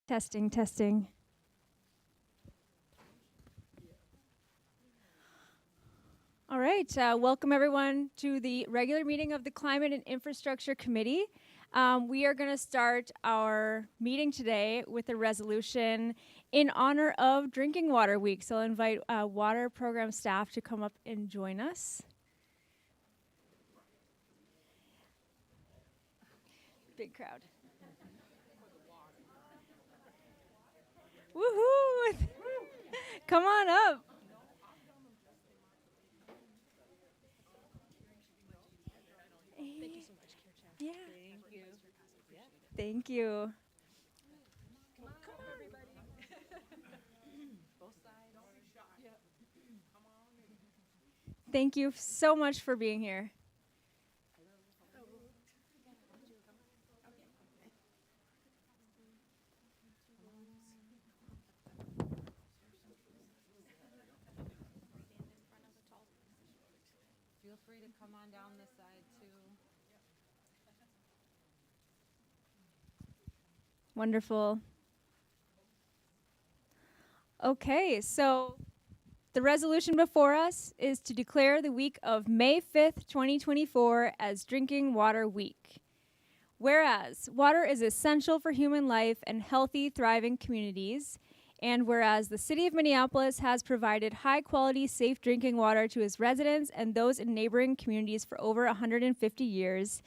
Testing, testing. All right, welcome everyone to the regular meeting of the Climate and Infrastructure Committee. We are going to start our meeting today with a resolution in honor of Drinking Water Week. So I'll invite water program staff to come up and join us. Big crowd. Woohoo! Come on up. Thank you so much, yeah. Thank you. Thank you. Come on, everybody. Both sides. Thank you so much for being here. Feel free to come on down this side too. Wonderful. Okay, so the resolution before us is to declare the week of May 5th, 2024 as Drinking Water Week. Whereas water is essential for human life and healthy, thriving communities, and whereas the City of Minneapolis has provided high-quality, safe drinking water to its residents and those in neighboring communities for over 150 years,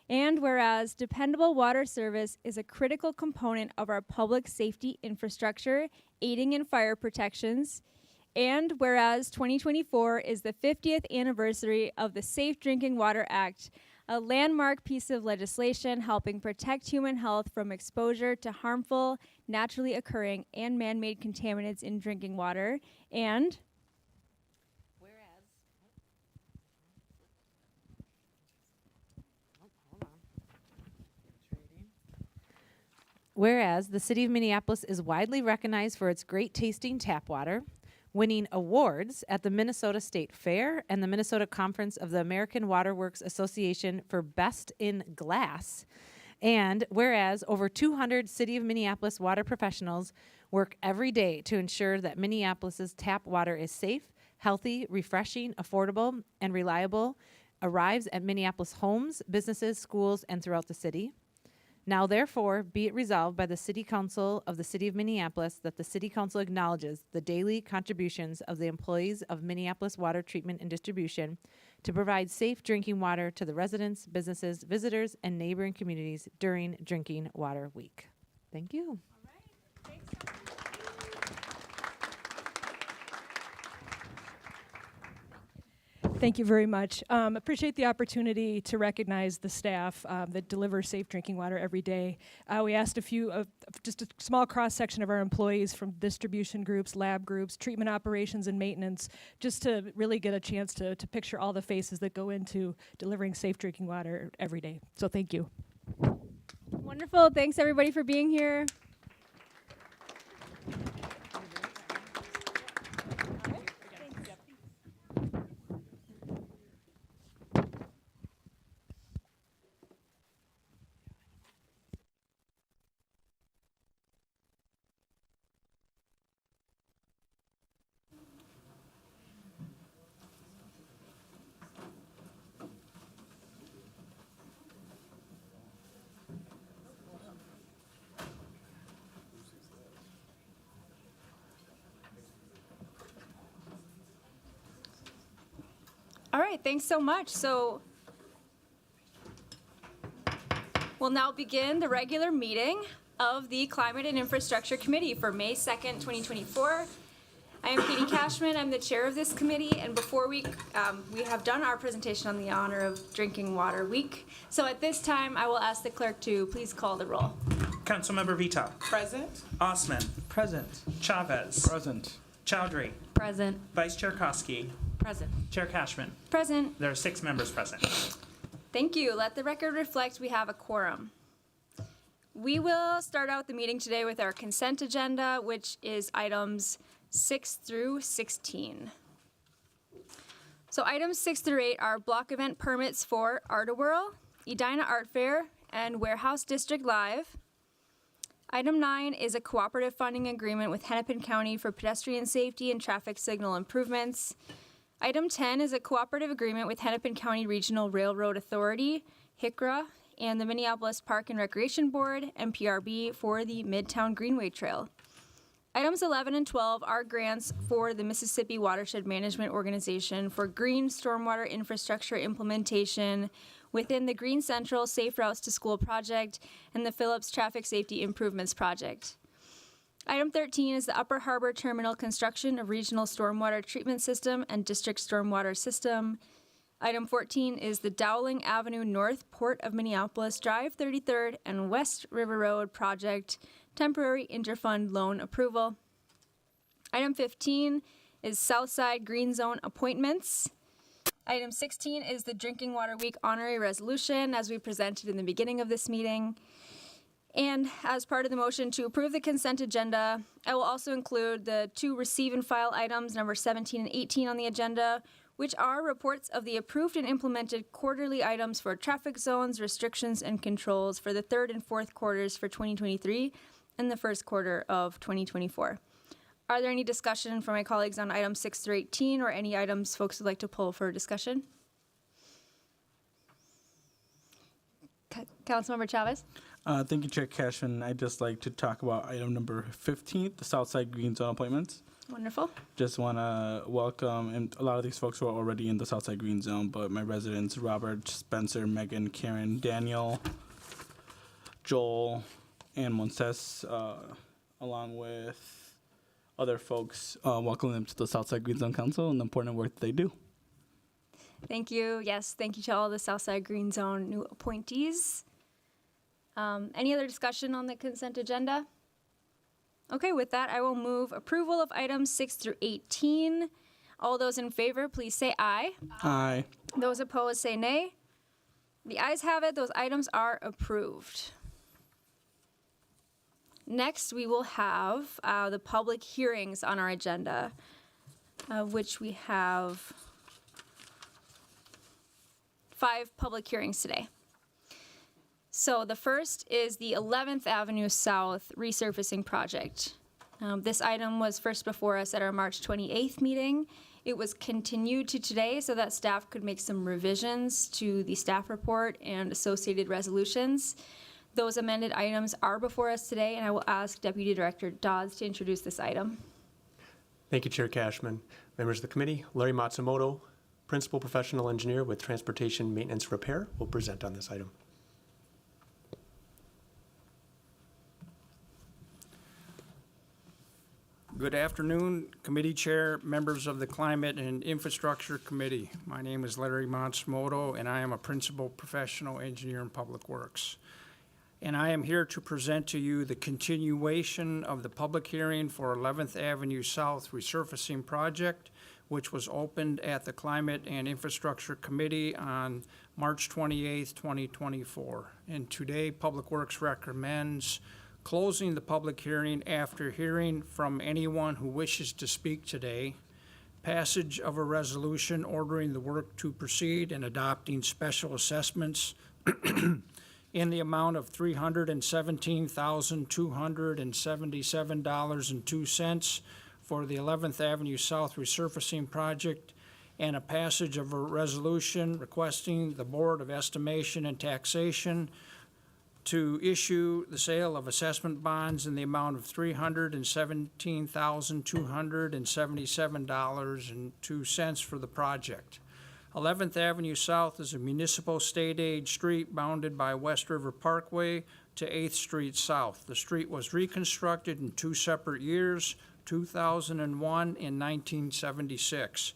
and whereas dependable water service is a critical component of our public safety infrastructure, aiding in fire protections, and whereas 2024 is the 50th anniversary of the Safe Drinking Water Act, a landmark piece of legislation helping protect human health from exposure to harmful, naturally occurring, and man-made contaminants in drinking water, and Whereas the City of Minneapolis is widely recognized for its great tasting tap water, winning awards at the Minnesota State Fair and the Minnesota Conference of the American Water Works Association for Best in Glass. And whereas over 200 City of Minneapolis water professionals work every day to ensure that Minneapolis's tap water is safe, healthy, refreshing, affordable, and reliable, arrives at Minneapolis homes, businesses, schools, and throughout the city. Now, therefore, be it resolved by the City Council of the City of Minneapolis that the City Council acknowledges the daily contributions of the employees of Minneapolis Water Treatment and Distribution to provide safe drinking water to the residents, businesses, visitors, and neighboring communities during Drinking Water Week. Thank you. all right. Thanks. Thank you very much. Appreciate the opportunity to recognize the staff that deliver safe drinking water every day. We asked just a small cross-section of our employees from distribution groups, lab groups, treatment operations, and maintenance, just to really get a chance to picture all the faces that go into delivering safe drinking water every day. So thank you. Wonderful. Thanks, everybody, for being here. All right, thanks so much. So we'll now begin the regular meeting of the Climate and Infrastructure Committee for May 2nd, 2024. I am Katie Cashman. I'm the chair of this committee, and before we have done our presentation on the honor of Drinking Water Week. So at this time, I will ask the clerk to please call the roll. Councilmember Vita. Present. Osman. Present. Chavez. Present. Chowdhury. Present. Vice Chair Koski. Present. Chair Cashman. Present. There are 6 members present. Thank you. Let the record reflect we have a quorum. We will start out the meeting today with our consent agenda, which is items 6 through 16. So items 6 through 8 are block event permits for Art-A-Whirl, Edina Art Fair, and Warehouse District Live. Item 9 is a cooperative funding agreement with Hennepin County for pedestrian safety and traffic signal improvements. Item 10 is a cooperative agreement with Hennepin County Regional Railroad Authority, HICRA, and the Minneapolis Park and Recreation Board, MPRB, for the Midtown Greenway Trail. Items 11 and 12 are grants for the Mississippi Watershed Management Organization for green stormwater infrastructure implementation within the Green Central Safe Routes to School project and the Phillips Traffic Safety Improvements project. Item 13 is the Upper Harbor Terminal construction of regional stormwater treatment system and district stormwater system. Item 14 is the Lowry Avenue North Port of Minneapolis Drive 33rd and West River Road project temporary interfund loan approval. Item 15 is Southside Green Zone appointments. Item 16 is the Drinking Water Week honorary resolution as we presented in the beginning of this meeting. And as part of the motion to approve the consent agenda, I will also include the 2 receive and file items, number 17 and 18 on the agenda, which are reports of the approved and implemented quarterly items for traffic zones, restrictions, and controls for the 3rd and 4th quarters for 2023 and the 1st quarter of 2024. Are there any discussion from my colleagues on items 6 through 18 or any items folks would like to pull for discussion? Councilmember Chavez? Thank you, Chair Cashman. I'd just like to talk about item number 15, the Southside Green Zone appointments. Wonderful. Just want to welcome, and a lot of these folks were already in the Southside Green Zone, but my residents, Robert, Spencer, Megan, Karen, Daniel, Joel, and Monses, along with other folks, welcome them to the Southside Green Zone Council and the important work that they do. Thank you. Yes, thank you to all the Southside Green Zone new appointees. Any other discussion on the consent agenda? Okay, with that, I will move approval of items 6 through 18. All those in favor, please say aye. Aye. Those opposed, say nay. The ayes have it. Those items are approved. Next, we will have the public hearings on our agenda, of which we have 5 public hearings today. So the first is the 11th Avenue South resurfacing project. This item was first before us at our March 28th meeting. It was continued to today so that staff could make some revisions to the staff report and associated resolutions. Those amended items are before us today, and I will ask Deputy Director Dodds to introduce this item. Thank you, Chair Cashman. Members of the committee, Larry Matsumoto, Principal Professional Engineer with Transportation Maintenance Repair, will present on this item. Good afternoon, committee chair, members of the Climate and Infrastructure Committee. My name is Larry Matsumoto, and I am a Principal Professional Engineer in Public Works. And I am here to present to you the continuation of the public hearing for 11th Avenue South resurfacing project, which was opened at the Climate and Infrastructure Committee on March 28th, 2024. And today, Public Works recommends closing the public hearing after hearing from anyone who wishes to speak today, passage of a resolution ordering the work to proceed and adopting special assessments in the amount of $317,277.02 for the 11th Avenue South resurfacing project, and a passage of a resolution requesting the Board of Estimation and Taxation to issue the sale of assessment bonds in the amount of $317,277.02 for the project. 11th Avenue South is a municipal state aid street bounded by West River Parkway to 8th Street South. The street was reconstructed in 2 separate years, 2001 and 1976.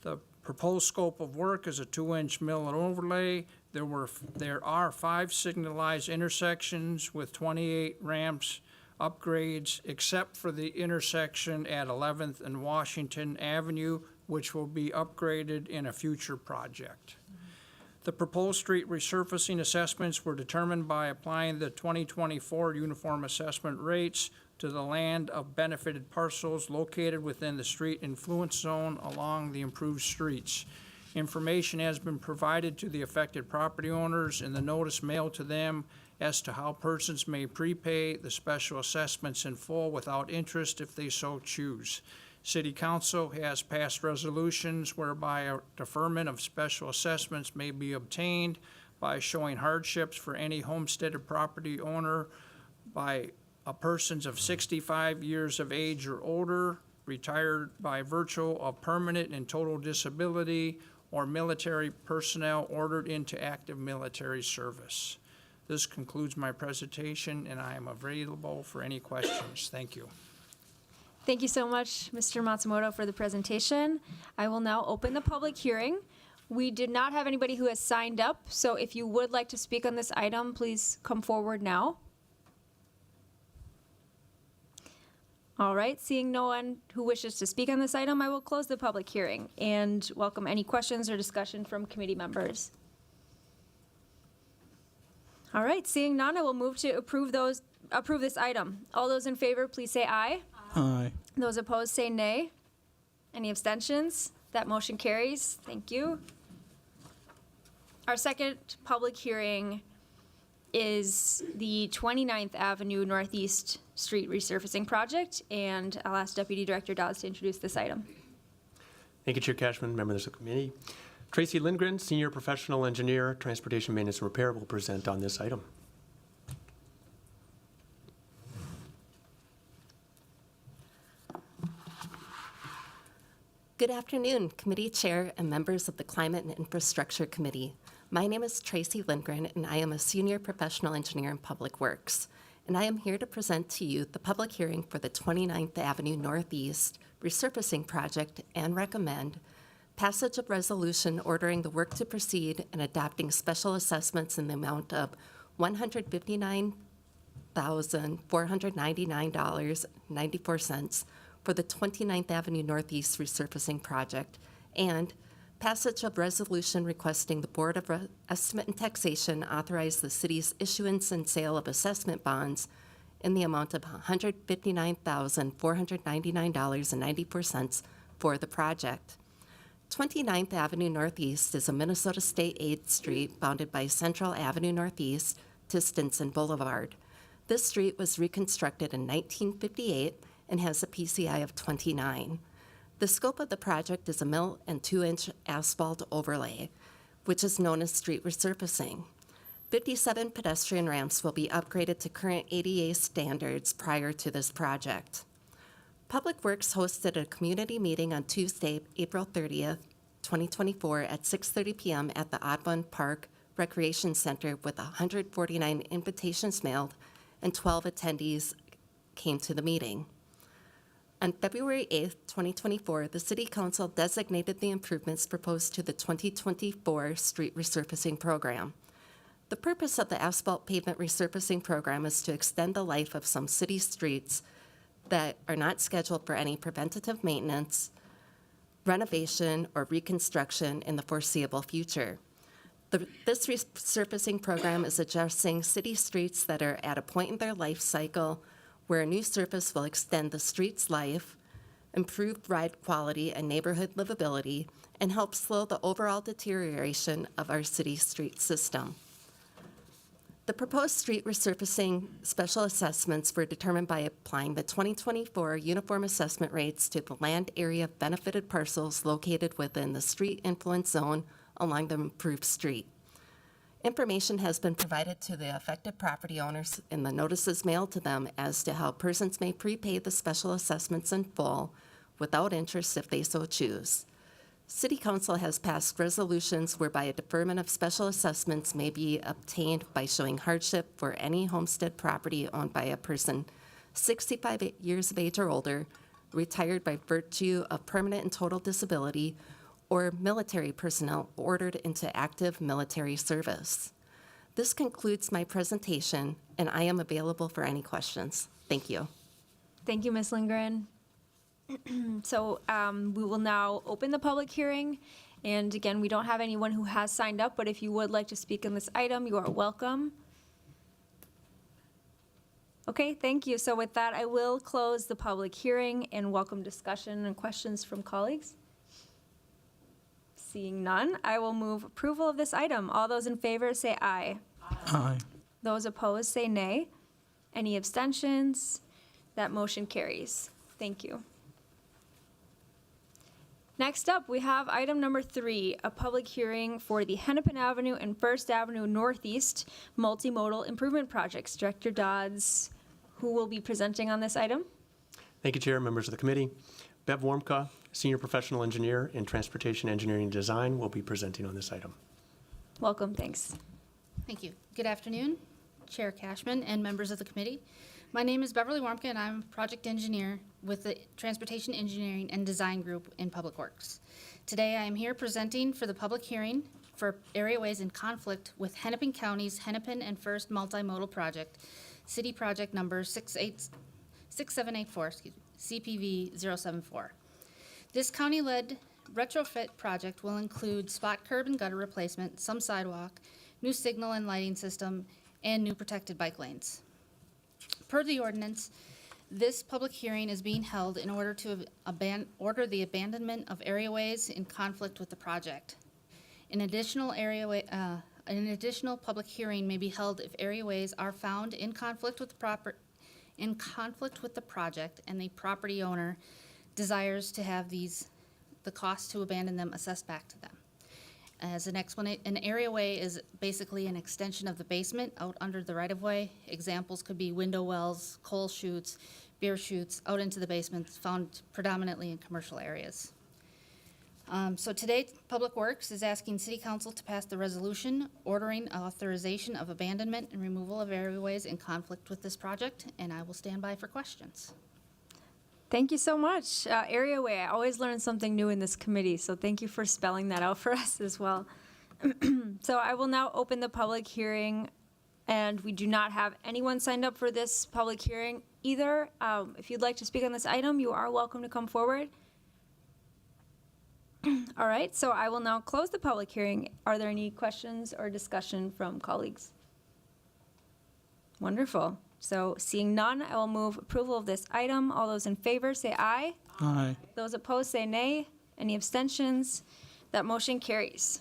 The proposed scope of work is a 2-inch mill and overlay. There are 5 signalized intersections with 28 ramps upgrades, except for the intersection at 11th and Washington Avenue, which will be upgraded in a future project. The proposed street resurfacing assessments were determined by applying the 2024 uniform assessment rates to the land of benefited parcels located within the street influence zone along the improved streets. Information has been provided to the affected property owners in the notice mailed to them as to how persons may prepay the special assessments in full without interest if they so choose. City Council has passed resolutions whereby a deferment of special assessments may be obtained by showing hardships for any homesteaded property owner by persons of 65 years of age or older, retired by virtue of permanent and total disability, or military personnel ordered into active military service. This concludes my presentation, and I am available for any questions. Thank you. Thank you so much, Mr. Matsumoto, for the presentation. I will now open the public hearing. We did not have anybody who has signed up, so if you would like to speak on this item, please come forward now. All right, seeing no one who wishes to speak on this item, I will close the public hearing and welcome any questions or discussion from committee members. All right, seeing none, I will move to approve this item. All those in favor, please say aye. Aye. Those opposed, say nay. Any abstentions? That motion carries. Thank you. Our second public hearing is the 29th Avenue Northeast Street Resurfacing Project, and I'll ask Deputy Director Dawes to introduce this item. Thank you, Chair Cashman, members of the committee. Tracy Lindgren, Senior Professional Engineer, Transportation Maintenance and Repair, will present on this item. Good afternoon, Committee Chair and members of the Climate and Infrastructure Committee. My name is Tracy Lindgren, and I am a Senior Professional Engineer in Public Works. And I am here to present to you the public hearing for the 29th Avenue Northeast Resurfacing Project and recommend passage of resolution ordering the work to proceed and adopting special assessments in the amount of $159,499.94 for the 29th Avenue Northeast Resurfacing Project, and passage of resolution requesting the Board of Estimate and Taxation authorize the city's issuance and sale of assessment bonds in the amount of $159,499.94 for the project. 29th Avenue Northeast is a Minnesota State aid street bounded by Central Avenue Northeast to Stinson Boulevard. This street was reconstructed in 1958 and has a PCI of 29. The scope of the project is a 1 and 2-inch asphalt overlay, which is known as street resurfacing. 57 pedestrian ramps will be upgraded to current ADA standards prior to this project. Public Works hosted a community meeting on Tuesday, April 30th, 2024 at 6:30 p.m. at the Audubon Park Recreation Center with 149 invitations mailed and 12 attendees came to the meeting. On February 8th, 2024, the City Council designated the improvements proposed to the 2024 street resurfacing program. The purpose of the asphalt pavement resurfacing program is to extend the life of some city streets that are not scheduled for any preventative maintenance, renovation, or reconstruction in the foreseeable future. This resurfacing program is addressing city streets that are at a point in their life cycle where a new surface will extend the street's life, improve ride quality and neighborhood livability, and help slow the overall deterioration of our city street system. The proposed street resurfacing special assessments were determined by applying the 2024 uniform assessment rates to the land area benefited parcels located within the street influence zone along the improved street. Information has been provided to the affected property owners in the notices mailed to them as to how persons may prepay the special assessments in full without interest if they so choose. City Council has passed resolutions whereby a deferment of special assessments may be obtained by showing hardship for any homestead property owned by a person 65 years of age or older, retired by virtue of permanent and total disability, or military personnel ordered into active military service. This concludes my presentation, and I am available for any questions. Thank you. Thank you, Ms. Lindgren. So we will now open the public hearing. And again, we don't have anyone who has signed up, but if you would like to speak on this item, you are welcome. Okay, thank you. So with that, I will close the public hearing and welcome discussion and questions from colleagues. Seeing none, I will move approval of this item. All those in favor say aye. Aye. Those opposed say nay. Any abstentions? That motion carries. Thank you. Next up, we have item number 3, a public hearing for the Hennepin Avenue and First Avenue Northeast Multimodal Improvement Projects. Director Dodds, who will be presenting on this item? Thank you, Chair, members of the committee. Bev Warmka, Senior Professional Engineer in Transportation Engineering and Design, will be presenting on this item. Welcome, thanks. Thank you. Good afternoon, Chair Cashman and members of the committee. My name is Beverly Warmka, and I'm a project engineer with the Transportation Engineering and Design Group in Public Works. Today, I am here presenting for the public hearing for areaways in conflict with Hennepin County's Hennepin and First Multimodal Project, City Project Number 6784, CPV 074. This county-led retrofit project will include spot curb and gutter replacement, some sidewalk, new signal and lighting system, and new protected bike lanes. Per the ordinance, this public hearing is being held in order to order the abandonment of areaways in conflict with the project. An additional public hearing may be held if areaways are found in conflict with the project and the property owner desires to have the cost to abandon them assessed back to them. As an explanation, an areaway is basically an extension of the basement out under the right-of-way. Examples could be window wells, coal chutes, beer chutes out into the basement, found predominantly in commercial areas. So today, Public Works is asking City Council to pass the resolution ordering authorization of abandonment and removal of areaways in conflict with this project, and I will stand by for questions. Thank you so much. Areaway, I always learn something new in this committee, so thank you for spelling that out for us as well. So I will now open the public hearing, and we do not have anyone signed up for this public hearing either. If you'd like to speak on this item, you are welcome to come forward. All right, so I will now close the public hearing. Are there any questions or discussion from colleagues? Wonderful. So seeing none, I will move approval of this item. All those in favor say aye. Aye. Those opposed say nay. Any abstentions? That motion carries.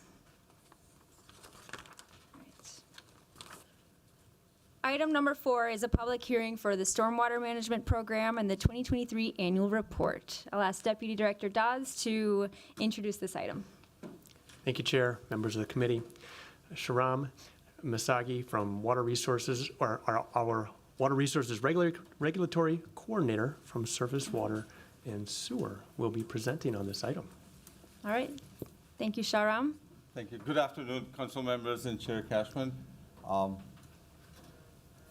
Item number 4 is a public hearing for the Stormwater Management Program and the 2023 Annual Report. I'll ask Deputy Director Dodds to introduce this item. Thank you, Chair, members of the committee. Sharam Misagi from Water Resources, or our Water Resources Regulatory Coordinator from Surface Water and Sewer, will be presenting on this item. All right. Thank you, Sharam. Thank you. Good afternoon, council members and Chair Cashman.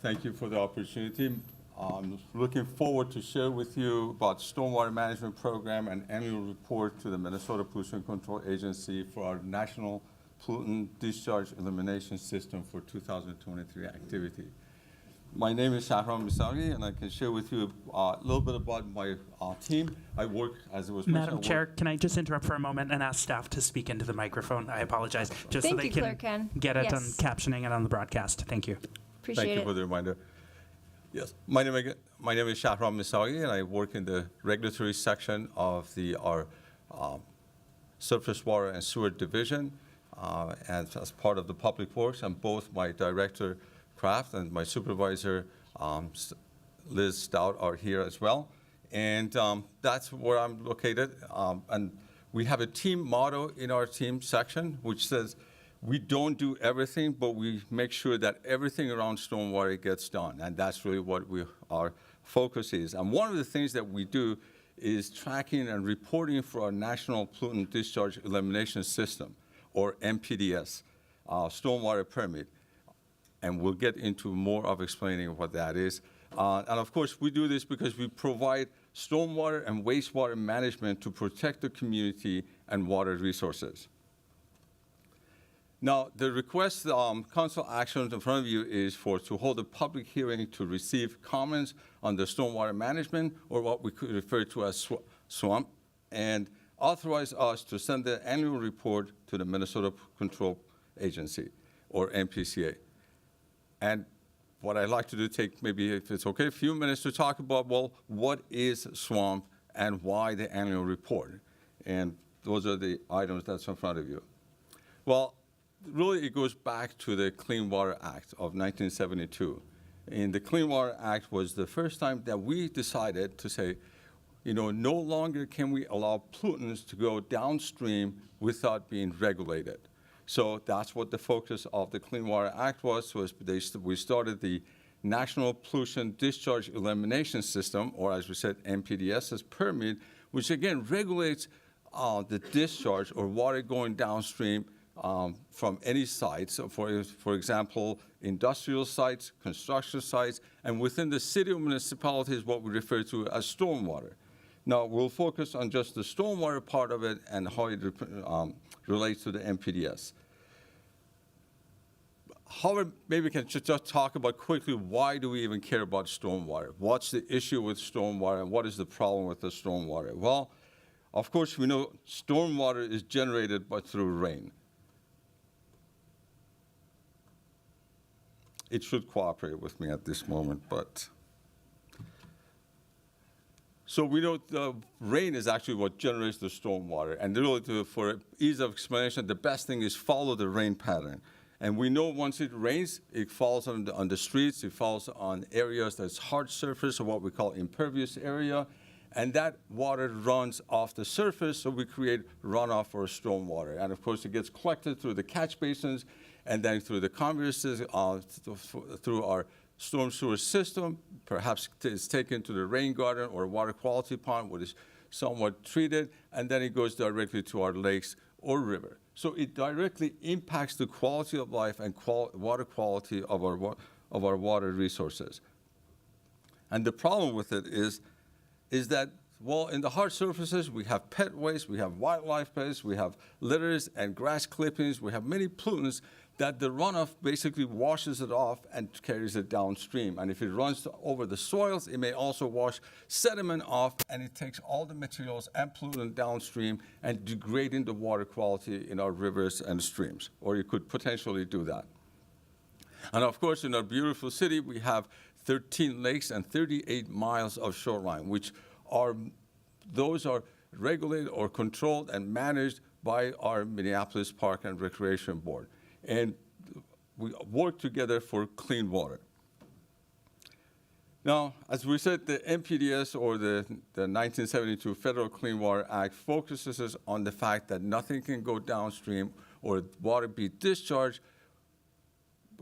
Thank you for the opportunity. I'm looking forward to share with you about Stormwater Management Program and annual report to the Minnesota Pollution Control Agency for our National Pollutant Discharge Elimination System for 2023 activity. My name is Shahram Misagi, and I can share with you a little bit about my team. I work, as it was mentioned. Madam Chair, can I just interrupt for a moment and ask staff to speak into the microphone? I apologize. Just so Thank they you, can Clerk Ken. get it on Yes. captioning and on the broadcast. Thank you. Appreciate Thank you it. for the reminder. Yes, my name is Shahram Misagi, and I work in the regulatory section of our Surface Water and Sewer Division, and as part of the Public Works. And both my director, Kraft, and my supervisor, Liz Stout, are here as well. And that's where I'm located. And we have a team motto in our team section, which says, we don't do everything, but we make sure that everything around stormwater gets done. And that's really what our focus is. And one of the things that we do is tracking and reporting for our National Pollutant Discharge Elimination System, or NPDS, stormwater permit. And we'll get into more of explaining what that is. And of course, we do this because we provide stormwater and wastewater management to protect the community and water resources. Now, the request council action in front of you is to hold a public hearing to receive comments on the stormwater management, or what we could refer to as SWAMP, and authorize us to send the annual report to the Minnesota Control Agency, or MPCA. And what I'd like to do, take maybe, if it's okay, a few minutes to talk about, well, what is SWAMP and why the annual report? And those are the items that's in front of you. Well, really it goes back to the Clean Water Act of 1972. And the Clean Water Act was the first time that we decided to say, no longer can we allow pollutants to go downstream without being regulated. So that's what the focus of the Clean Water Act was we started the National Pollution Discharge Elimination System, or as we said, NPDES permit, which again regulates the discharge or water going downstream from any site. So for example, industrial sites, construction sites, and within the city or municipalities, what we refer to as stormwater. Now, we'll focus on just the stormwater part of it and how it relates to the NPDES. However, maybe we can just talk about quickly, why do we even care about stormwater? What's the issue with stormwater, and what is the problem with the stormwater? Well, of course, we know stormwater is generated through rain. It should cooperate with me at this moment, but. So we know the rain is actually what generates the stormwater. And really, for ease of explanation, the best thing is follow the rain pattern. And we know once it rains, it falls on the streets, it falls on areas that's hard surface, or what we call impervious area. And that water runs off the surface, so we create runoff or stormwater. And of course, it gets collected through the catch basins, and then through the conveyances, through our storm sewer system. Perhaps it's taken to the rain garden or water quality pond, which is somewhat treated, and then it goes directly to our lakes or river. So it directly impacts the quality of life and water quality of our water resources. And the problem with it is that, well, in the hard surfaces, we have pet waste, we have wildlife waste, we have litters and grass clippings, we have many pollutants that the runoff basically washes it off and carries it downstream. And if it runs over the soils, it may also wash sediment off, and it takes all the materials and pollutant downstream and degrading the water quality in our rivers and streams, or you could potentially do that. And of course, in our beautiful city, we have 13 lakes and 38 miles of shoreline, which those are regulated or controlled and managed by our Minneapolis Park and Recreation Board. And we work together for clean water. Now, as we said, the NPDES, or the 1972 Federal Clean Water Act, focuses on the fact that nothing can go downstream or water be discharged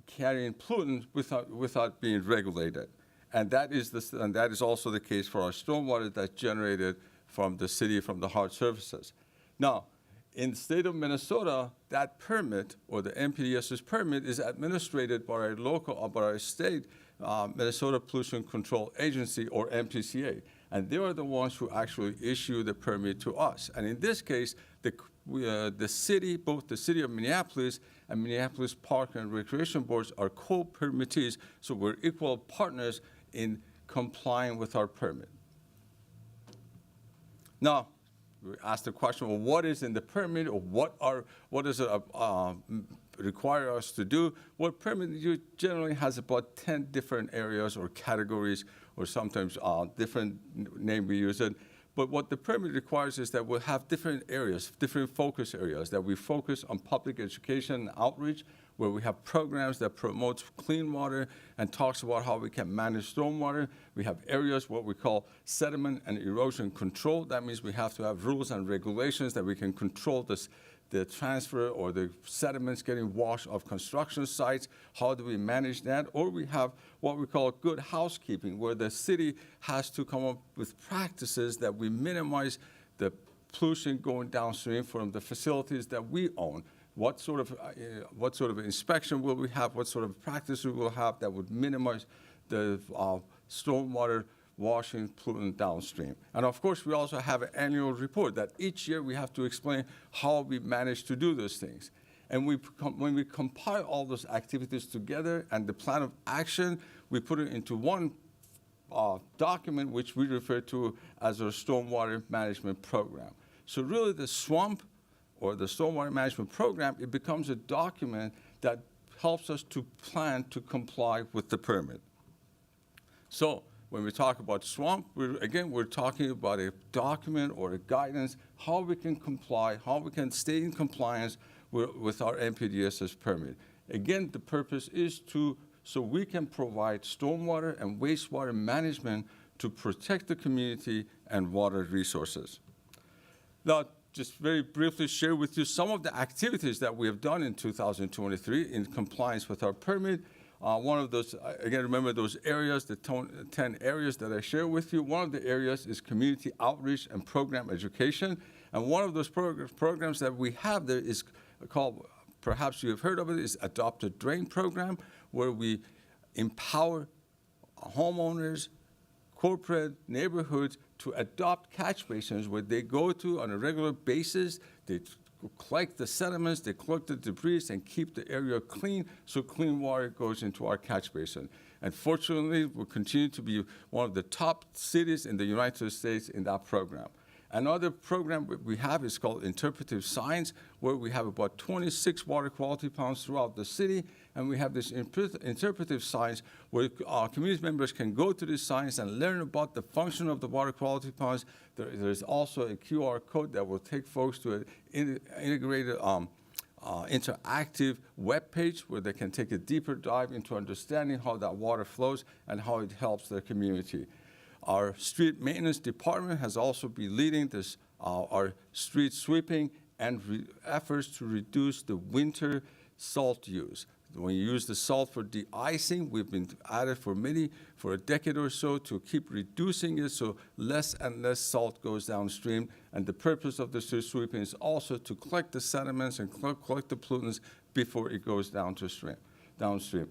carrying pollutants without being regulated. And that is also the case for our stormwater that's generated from the city, from the hard surfaces. Now, in the state of Minnesota, that permit, or the NPDES's permit, is administered by our state Minnesota Pollution Control Agency, or MPCA. And they are the ones who actually issue the permit to us. And in this case, the city, both the city of Minneapolis and Minneapolis Park and Recreation Boards are co-permittees, so we're equal partners in complying with our permit. Now, we asked the question, well, what is in the permit, or what does it require us to do? Well, permit generally has about 10 different areas or categories, or sometimes different name we use it. But what the permit requires is that we'll have different areas, different focus areas, that we focus on public education and outreach, where we have programs that promote clean water and talks about how we can manage stormwater. We have areas what we call sediment and erosion control. That means we have to have rules and regulations that we can control the transfer or the sediments getting washed off construction sites. How do we manage that? Or we have what we call good housekeeping, where the city has to come up with practices that we minimize the pollution going downstream from the facilities that we own. What sort of inspection will we have? What sort of practice we will have that would minimize the stormwater washing pollutant downstream? And of course, we also have an annual report that each year we have to explain how we manage to do those things. And when we compile all those activities together and the plan of action, we put it into one document, which we refer to as our stormwater management program. So really, the SWAMP, or the Stormwater Management Program, it becomes a document that helps us to plan to comply with the permit. So when we talk about SWAMP, we're talking about a document or a guidance, how we can comply, how we can stay in compliance with our NPDES permit. Again, the purpose is so we can provide stormwater and wastewater management to protect the community and water resources. Now, just very briefly share with you some of the activities that we have done in 2023 in compliance with our permit. One of those, again, remember those areas, the 10 areas that I shared with you. One of the areas is community outreach and program education. And one of those programs that we have there is called, perhaps you have heard of it, is Adopt a Drain program, where we empower homeowners, corporate neighborhoods to adopt catch basins where they go to on a regular basis. They collect the sediments, they collect the debris, and keep the area clean so clean water goes into our catch basin. And fortunately, we'll continue to be one of the top cities in the United States in that program. Another program we have is called Interpretive Science, where we have about 26 water quality ponds throughout the city, and we have this interpretive science where community members can go to this science and learn about the function of the water quality ponds. There's also a QR code that will take folks to an integrated interactive web page where they can take a deeper dive into understanding how that water flows and how it helps their community. Our street maintenance department has also been leading this, our street sweeping and efforts to reduce the winter salt use. When you use the salt for de-icing, we've been at it for a decade or so to keep reducing it so less and less salt goes downstream. And the purpose of the street sweeping is also to collect the sediments and collect the pollutants before it goes downstream.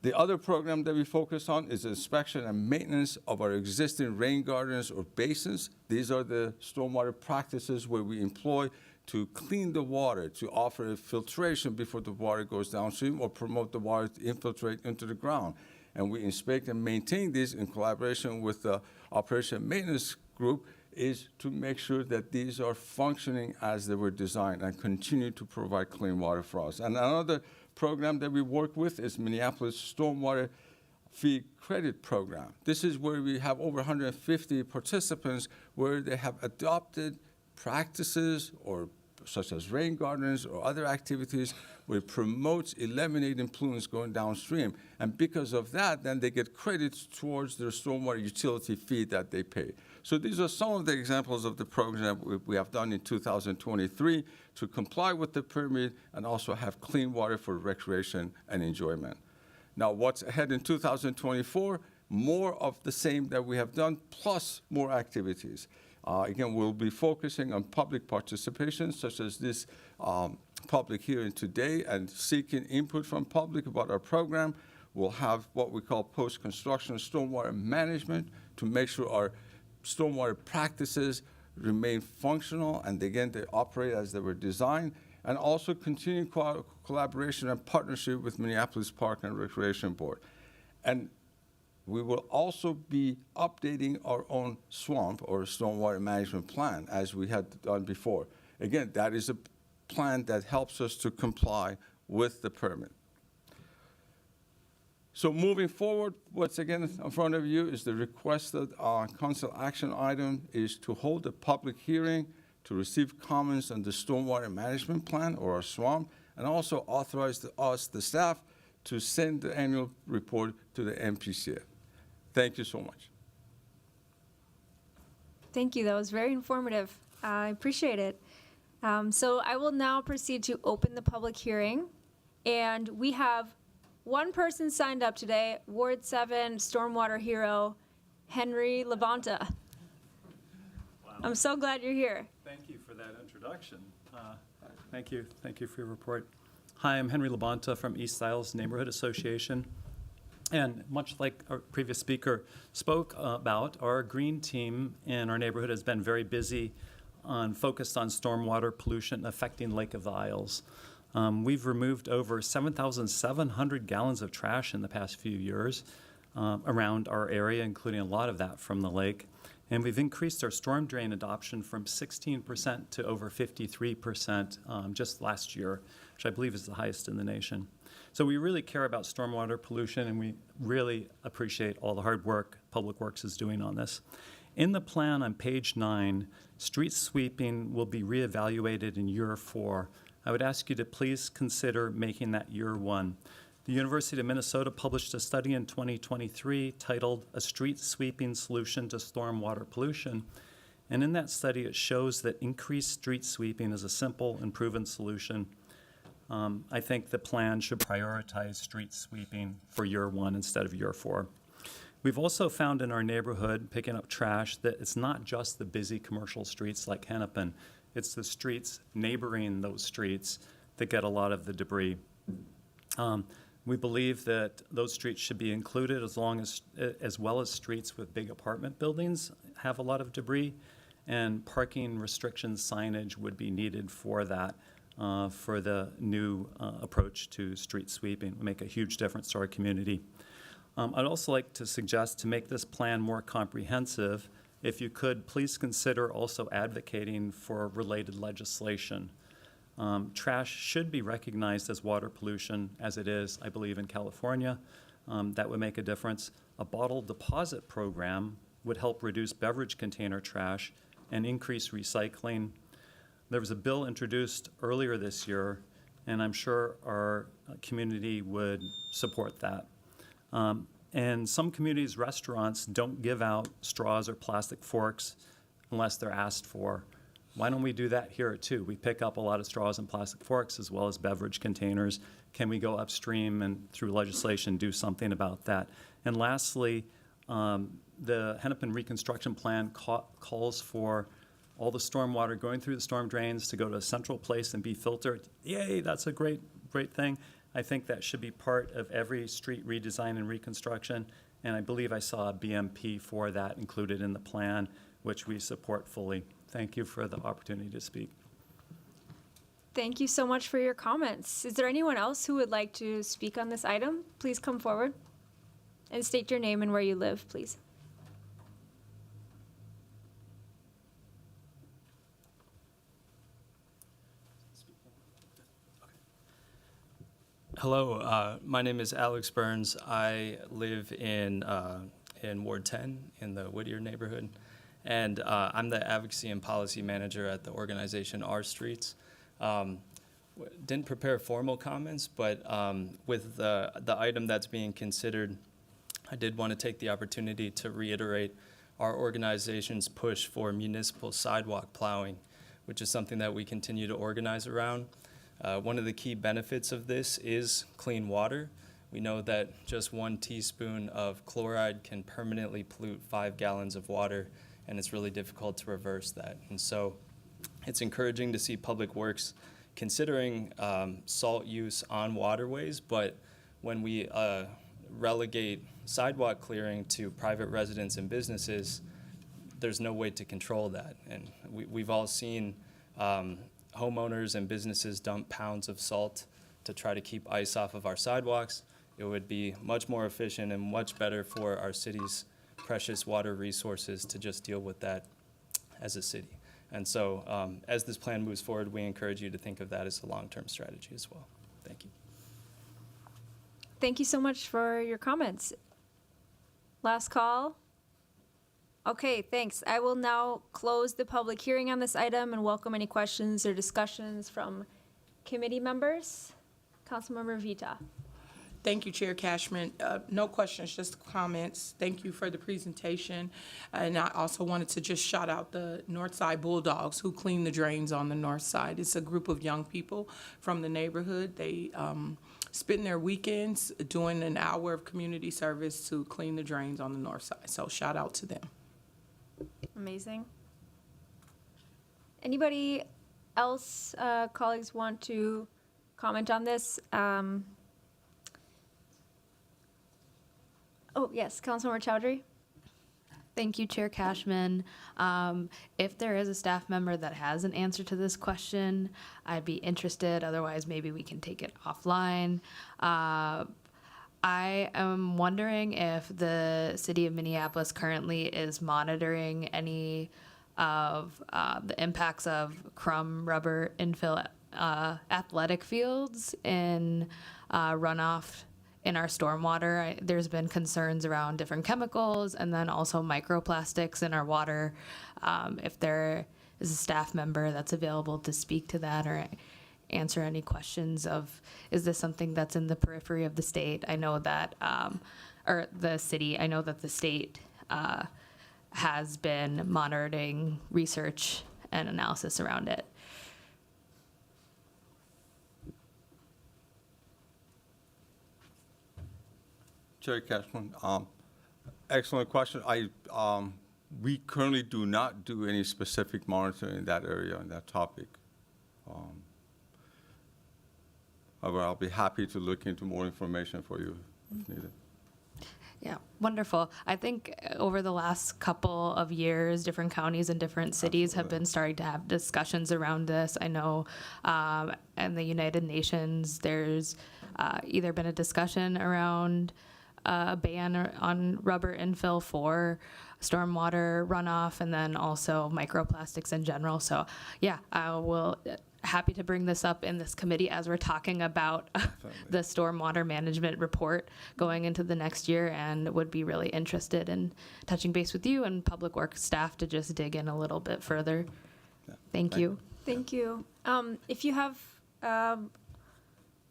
The other program that we focus on is inspection and maintenance of our existing rain gardens or basins. These are the stormwater practices where we employ to clean the water, to offer a filtration before the water goes downstream or promote the water to infiltrate into the ground. And we inspect and maintain these in collaboration with the operation and maintenance group is to make sure that these are functioning as they were designed and continue to provide clean water for us. And another program that we work with is Minneapolis Stormwater Fee Credit Program. This is where we have over 150 participants where they have adopted practices or such as rain gardens or other activities where it promotes eliminating pollutants going downstream. And because of that, then they get credits towards their stormwater utility fee that they pay. So these are some of the examples of the program we have done in 2023 to comply with the permit and also have clean water for recreation and enjoyment. Now, what's ahead in 2024? More of the same that we have done, plus more activities. Again, we'll be focusing on public participation, such as this public hearing today, and seeking input from public about our program. We'll have what we call post-construction stormwater management to make sure our stormwater practices remain functional, and again, they operate as they were designed, and also continue collaboration and partnership with Minneapolis Park and Recreation Board. And we will also be updating our own swamp or stormwater management plan as we had done before. Again, that is a plan that helps us to comply with the permit. So moving forward, what's again in front of you is the requested council action item is to hold a public hearing to receive comments on the stormwater management plan or our swamp, and also authorize the staff to send the annual report to the MPCA. Thank you so much. Thank you. That was very informative. I appreciate it. So I will now proceed to open the public hearing. And we have one person signed up today, Ward 7 Stormwater Hero, Henry Levanta. Wow. I'm so glad you're here. Thank you for that introduction. Thank you for your report. Hi, I'm Henry Levanta from East Isles Neighborhood Association. And much like our previous speaker spoke about, our green team in our neighborhood has been very busy focused on stormwater pollution affecting Lake of the Isles. We've removed over 7,700 gallons of trash in the past few years around our area, including a lot of that from the lake. And we've increased our storm drain adoption from 16% to over 53% just last year, which I believe is the highest in the nation. So we really care about stormwater pollution, and we really appreciate all the hard work Public Works is doing on this. In the plan on page 9, street sweeping will be reevaluated in year 4 I would ask you to please consider making that year one. The University of Minnesota published a study in 2023 titled A Street Sweeping Solution to Stormwater Pollution. And in that study, it shows that increased street sweeping is a simple and proven solution. I think the plan should prioritize street sweeping for year one instead of year 4. We've also found in our neighborhood, picking up trash, that it's not just the busy commercial streets like Hennepin. It's the streets neighboring those streets that get a lot of the debris. We believe that those streets should be included as well as streets with big apartment buildings have a lot of debris, and parking restrictions signage would be needed for that, for the new approach to street sweeping. It would make a huge difference to our community. I'd also like to suggest, to make this plan more comprehensive, if you could, please consider also advocating for related legislation. Trash should be recognized as water pollution, as it is, I believe, in California. That would make a difference. A bottle deposit program would help reduce beverage container trash and increase recycling. There was a bill introduced earlier this year, and I'm sure our community would support that. And some communities' restaurants don't give out straws or plastic forks unless they're asked for. Why don't we do that here too? We pick up a lot of straws and plastic forks as well as beverage containers. Can we go upstream and through legislation do something about that? And lastly, the Hennepin Reconstruction Plan calls for all the stormwater going through the storm drains to go to a central place and be filtered. Yay, that's a great thing. I think that should be part of every street redesign and reconstruction, and I believe I saw a BMP for that included in the plan, which we support fully. Thank you for the opportunity to speak. Thank you so much for your comments. Is there anyone else who would like to speak on this item? Please come forward and state your name and where you live, please. Hello, my name is Alex Burns. I live in Ward 10 in the Whittier neighborhood, and I'm the advocacy and policy manager at the organization Our Streets. Didn't prepare formal comments, but with the item that's being considered, I did want to take the opportunity to reiterate our organization's push for municipal sidewalk plowing, which is something that we continue to organize around. One of the key benefits of this is clean water. We know that just 1 teaspoon of chloride can permanently pollute 5 gallons of water, and it's really difficult to reverse that. And so it's encouraging to see Public Works considering salt use on waterways, but when we relegate sidewalk clearing to private residents and businesses, there's no way to control that. And we've all seen homeowners and businesses dump pounds of salt to try to keep ice off of our sidewalks. It would be much more efficient and much better for our city's precious water resources to just deal with that as a city. And so as this plan moves forward, we encourage you to think of that as a long-term strategy as well. Thank you. Thank you so much for your comments. Last call. Okay, thanks. I will now close the public hearing on this item and welcome any questions or discussions from committee members. Councilmember Vita. Thank you, Chair Cashman. No questions, just comments. Thank you for the presentation. And I also wanted to just shout out the Northside Bulldogs who clean the drains on the north side. It's a group of young people from the neighborhood. They spend their weekends doing an hour of community service to clean the drains on the north side. So shout out to them. Amazing. Anybody else, colleagues, want to comment on this? Oh, yes, Councilmember Chowdhury. Thank you, Chair Cashman. If there is a staff member that has an answer to this question, I'd be interested. Otherwise, maybe we can take it offline. I am wondering if the city of Minneapolis currently is monitoring any of the impacts of crumb rubber infill athletic fields in runoff in our stormwater. There's been concerns around different chemicals and then also microplastics in our water. If there is a staff member that's available to speak to that or answer any questions of, is this something that's in the periphery of the state? I know that, or the city, I know that the state has been monitoring research and analysis around it. Chair Cashman, excellent question. We currently do not do any specific monitoring in that area, on that topic. However, I'll be happy to look into more information for you if needed. Yeah, wonderful. I think over the last couple of years, different counties and different cities have been starting to have discussions around this. I know in the United Nations, there's either been a discussion around a ban on rubber infill for stormwater runoff, and then also microplastics in general. So yeah, I will happy to bring this up in this committee as we're talking about the stormwater management report going into the next year, and would be really interested in touching base with you and Public Works staff to just dig in a little bit further. Yeah. Thank you. Thank you. If you have,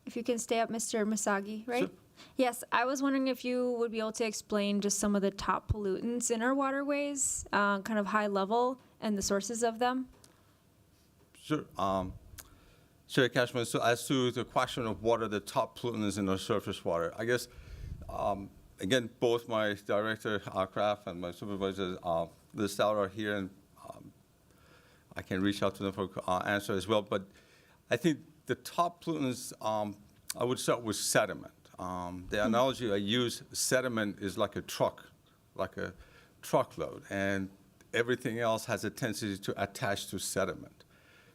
if you can stay up, Mr. Misagi, right? Sure. Yes, I was wondering if you would be able to explain just some of the top pollutants in our waterways, kind of high level, and the sources of them. Sure. Chair Cashman, so as to the question of what are the top pollutants in our surface water, I guess, again, both my director, Kraft, and my supervisor, Liz Stout, are here, and I can reach out to them for answer as well. But I think the top pollutants, I would start with sediment. The analogy I use, sediment is like a truckload, and everything else has a tendency to attach to sediment.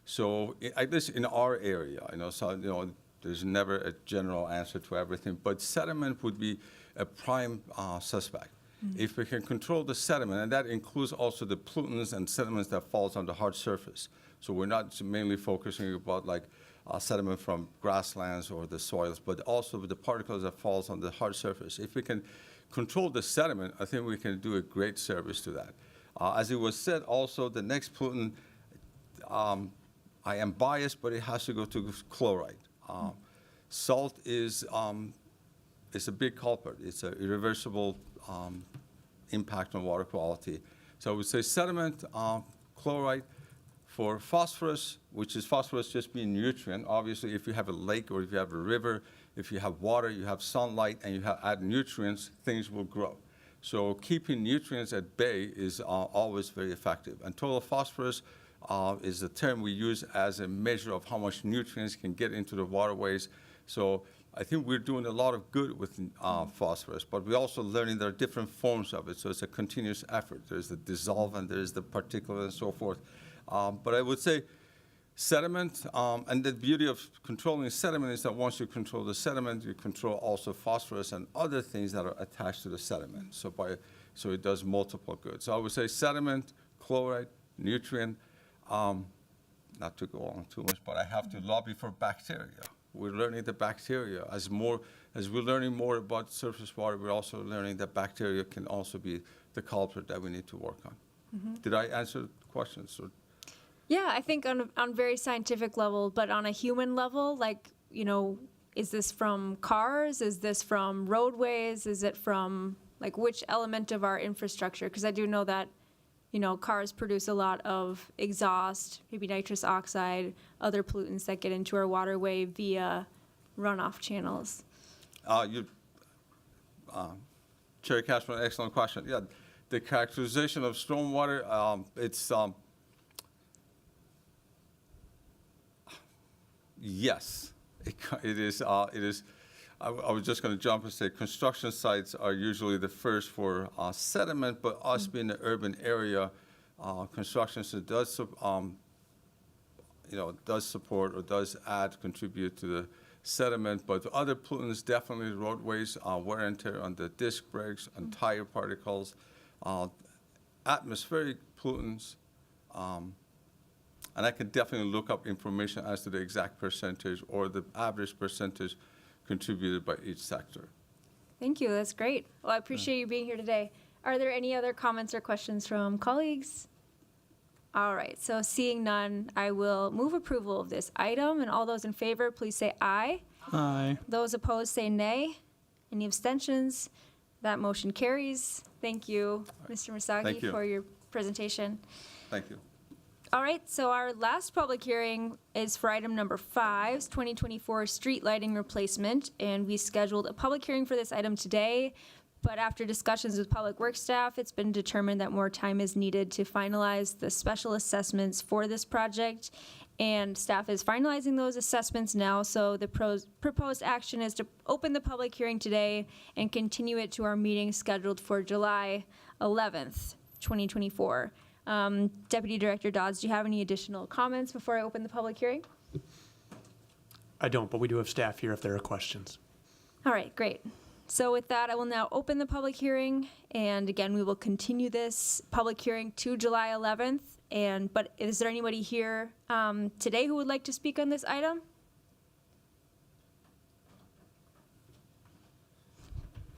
So at least in our area, there's never a general answer to everything, but sediment would be a prime suspect. If we can control the sediment, and that includes also the pollutants and sediments that falls on the hard surface. So we're not mainly focusing about like sediment from grasslands or the soils, but also with the particles that falls on the hard surface. If we can control the sediment, I think we can do a great service to that. As it was said, also the next pollutant, I am biased, but it has to go to chloride. Salt is a big culprit. It's an irreversible impact on water quality. So I would say sediment, chloride. For phosphorus, which is phosphorus just being nutrient, obviously if you have a lake or if you have a river, if you have water, you have sunlight, and you add nutrients, things will grow. So keeping nutrients at bay is always very effective. And total phosphorus is a term we use as a measure of how much nutrients can get into the waterways. So I think we're doing a lot of good with phosphorus, but we're also learning there are different forms of it. So it's a continuous effort. There's the dissolvent, there's the particulate, and so forth. But I would say sediment, and the beauty of controlling sediment is that once you control the sediment, you control also phosphorus and other things that are attached to the sediment. So it does multiple good. So I would say sediment, chloride, nutrient, not to go on too much, but I have to lobby for bacteria. We're learning the bacteria. As we're learning more about surface water, we're also learning that bacteria can also be the culprit that we need to work on. Did I answer the questions? Or? Yeah, I think on very scientific level, but on a human level, like, is this from cars? Is this from roadways? Is it from, like, which element of our infrastructure? Because I do know that, cars produce a lot of exhaust, maybe nitrous oxide, other pollutants that get into our waterway via runoff channels. Chair Cashman, excellent question. Yeah, the characterization of stormwater, it's yes, it is. I was just going to jump and say construction sites are usually the first for sediment, but us being an urban area, construction does support or does contribute to the sediment. But the other pollutants, definitely roadways, wear and tear on the disc brakes and tire particles, atmospheric pollutants. And I can definitely look up information as to the exact percentage or the average percentage contributed by each sector. Thank you. That's great. Well, I appreciate you being here today. Are there any other comments or questions from colleagues? All right, so seeing none, I will move approval of this item, and all those in favor, please say aye. Aye. Those opposed say nay. Any abstentions? That motion carries. Thank you, Mr. Misagi, Thank you. for your presentation. Thank you. All right, so our last public hearing is for item number 5, 2024 street lighting replacement, and we scheduled a public hearing for this item today, but after discussions with Public Works staff, it's been determined that more time is needed to finalize the special assessments for this project, and staff is finalizing those assessments now, so the proposed action is to open the public hearing today and continue it to our meeting scheduled for July 11th, 2024. Deputy Director Dodds, do you have any additional comments before I open the public hearing? I don't, but we do have staff here if there are questions. All right, great. So with that, I will now open the public hearing, and again, we will continue this public hearing to July 11th. But is there anybody here today who would like to speak on this item?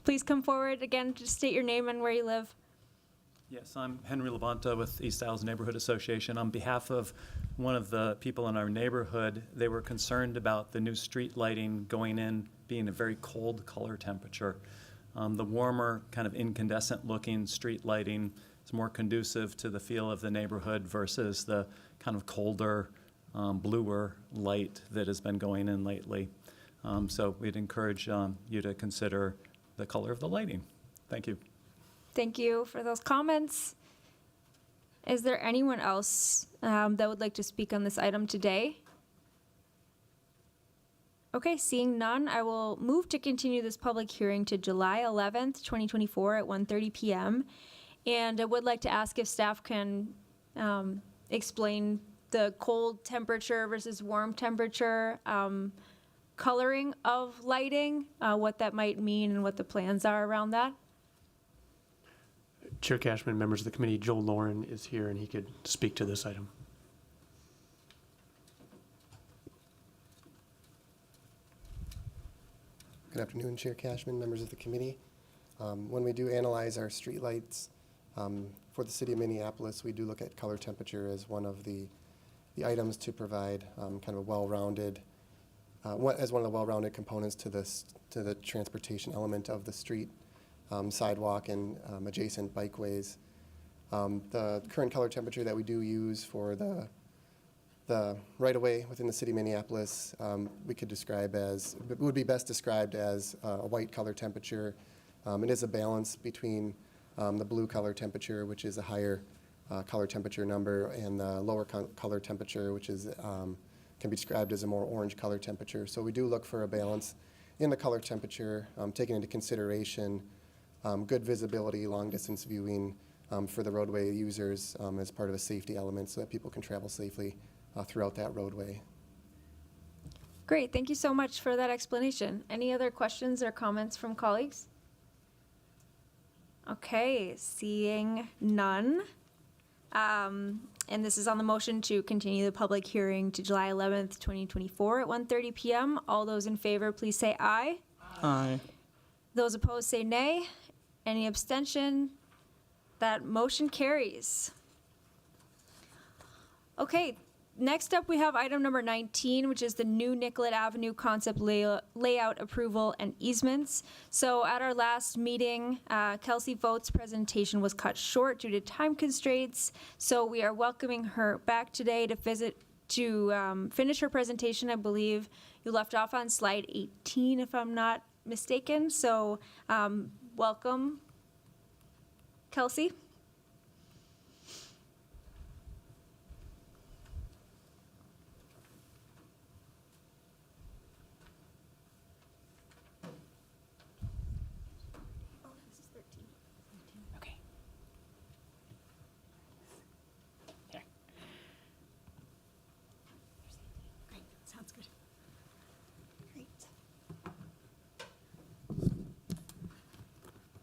Please come forward again, just state your name and where you live. Yes, I'm Henry Labonta with East Isles Neighborhood Association. On behalf of one of the people in our neighborhood, they were concerned about the new street lighting going in being a very cold color temperature. The warmer, kind of incandescent looking street lighting is more conducive to the feel of the neighborhood versus the kind of colder, bluer light that has been going in lately. So we'd encourage you to consider the color of the lighting. Thank you. Thank you for those comments. Is there anyone else that would like to speak on this item today? Okay, seeing none, I will move to continue this public hearing to July 11th, 2024 at 1:30 p.m. And I would like to ask if staff can explain the cold temperature versus warm temperature coloring of lighting, what that might mean and what the plans are around that. Chair Cashman, members of the committee, Joe Lauren is here and he could speak to this item. Good afternoon, Chair Cashman, members of the committee. When we do analyze our streetlights for the city of Minneapolis, we do look at color temperature as one of the items to provide kind of a well-rounded, as one of the well-rounded components to the transportation element of the street, sidewalk, and adjacent bikeways. The current color temperature that we do use for the right-of-way within the city of Minneapolis, would be best described as a white color temperature. It is a balance between the blue color temperature, which is a higher color temperature number, and the lower color temperature, which is can be described as a more orange color temperature. So we do look for a balance in the color temperature, taking into consideration good visibility, long-distance viewing for the roadway users as part of a safety element so that people can travel safely throughout that roadway. Great, thank you so much for that explanation. Any other questions or comments from colleagues? Okay, seeing none. And this is on the motion to continue the public hearing to July 11th, 2024 at 1:30 p.m. All those in favor, please say aye. Aye. Those opposed say nay. Any abstention? That motion carries. Okay, next up we have item number 19, which is the new Nicollet Avenue concept layout approval and easements. So at our last meeting, Kelsey Voigt's presentation was cut short due to time constraints. So we are welcoming her back today to finish her presentation. I believe you left off on slide 18, if I'm not mistaken. So welcome, Kelsey.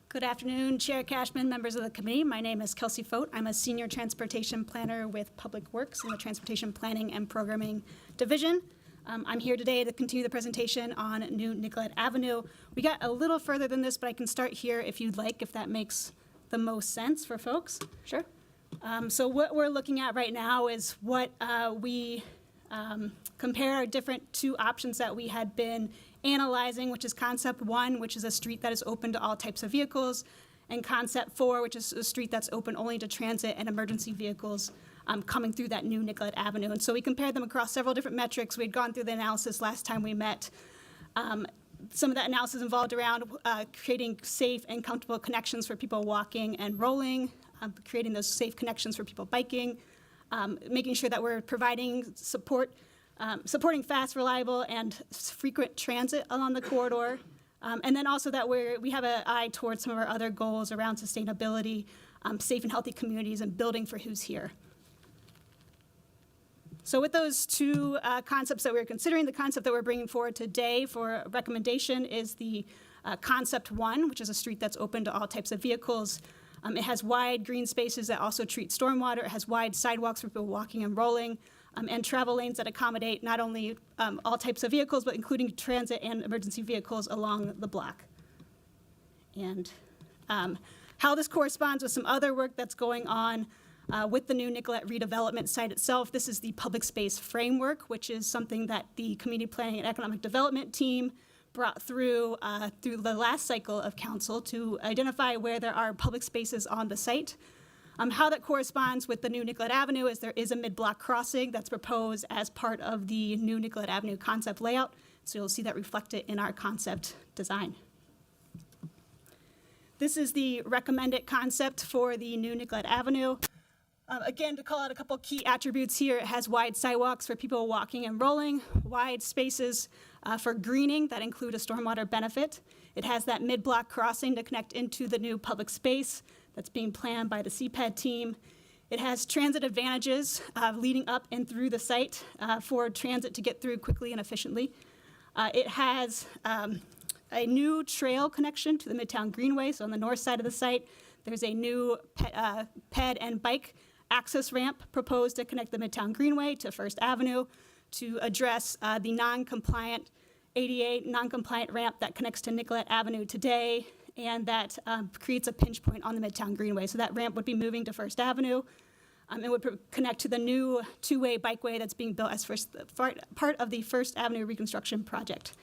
Good afternoon, Chair Cashman, members of the committee. My name is Kelsey Voigt. I'm a senior transportation planner with Public Works in the Transportation Planning and Programming Division. I'm here today to continue the presentation on new Nicollet Avenue. We got a little further than this, but I can start here if you'd like, if that makes the most sense for folks. Sure. So what we're looking at right now is what we compare our different two options that we had been analyzing, which is concept 1, which is a street that is open to all types of vehicles, and concept 4, which is a street that's open only to transit and emergency vehicles coming through that new Nicollet Avenue. And so we compared them across several different metrics. We had gone through the analysis last time we met. Some of that analysis involved around creating safe and comfortable connections for people walking and rolling, creating those safe connections for people biking, making sure that we're providing supporting fast, reliable, and frequent transit along the corridor, and then also that we have an eye towards some of our other goals around sustainability, safe and healthy communities, and building for who's here. So with those two concepts that we're considering, the concept that we're bringing forward today for recommendation is the concept 1, which is a street that's open to all types of vehicles. It has wide green spaces that also treat stormwater. It has wide sidewalks for people walking and rolling, and travel lanes that accommodate not only all types of vehicles, but including transit and emergency vehicles along the block. And how this corresponds with some other work that's going on with the new Nicollet redevelopment site itself. This is the public space framework, which is something that the Community Planning and Economic Development team brought through the last cycle of council to identify where there are public spaces on the site. How that corresponds with the new Nicollet Avenue is there is a mid-block crossing that's proposed as part of the new Nicollet Avenue concept layout. So you'll see that reflected in our concept design. This is the recommended concept for the new Nicollet Avenue. Again, to call out a couple key attributes here, it has wide sidewalks for people walking and rolling, wide spaces for greening that include a stormwater benefit. It has that mid-block crossing to connect into the new public space that's being planned by the CPED team. It has transit advantages leading up and through the site for transit to get through quickly and efficiently. It has a new trail connection to the Midtown Greenway. So on the north side of the site, there's a new ped and bike access ramp proposed to connect the Midtown Greenway to First Avenue to address the non-compliant ADA non-compliant ramp that connects to Nicollet Avenue today, and that creates a pinch point on the Midtown Greenway. So that ramp would be moving to First Avenue and would connect to the new two-way bikeway that's being built as part of the First Avenue reconstruction project.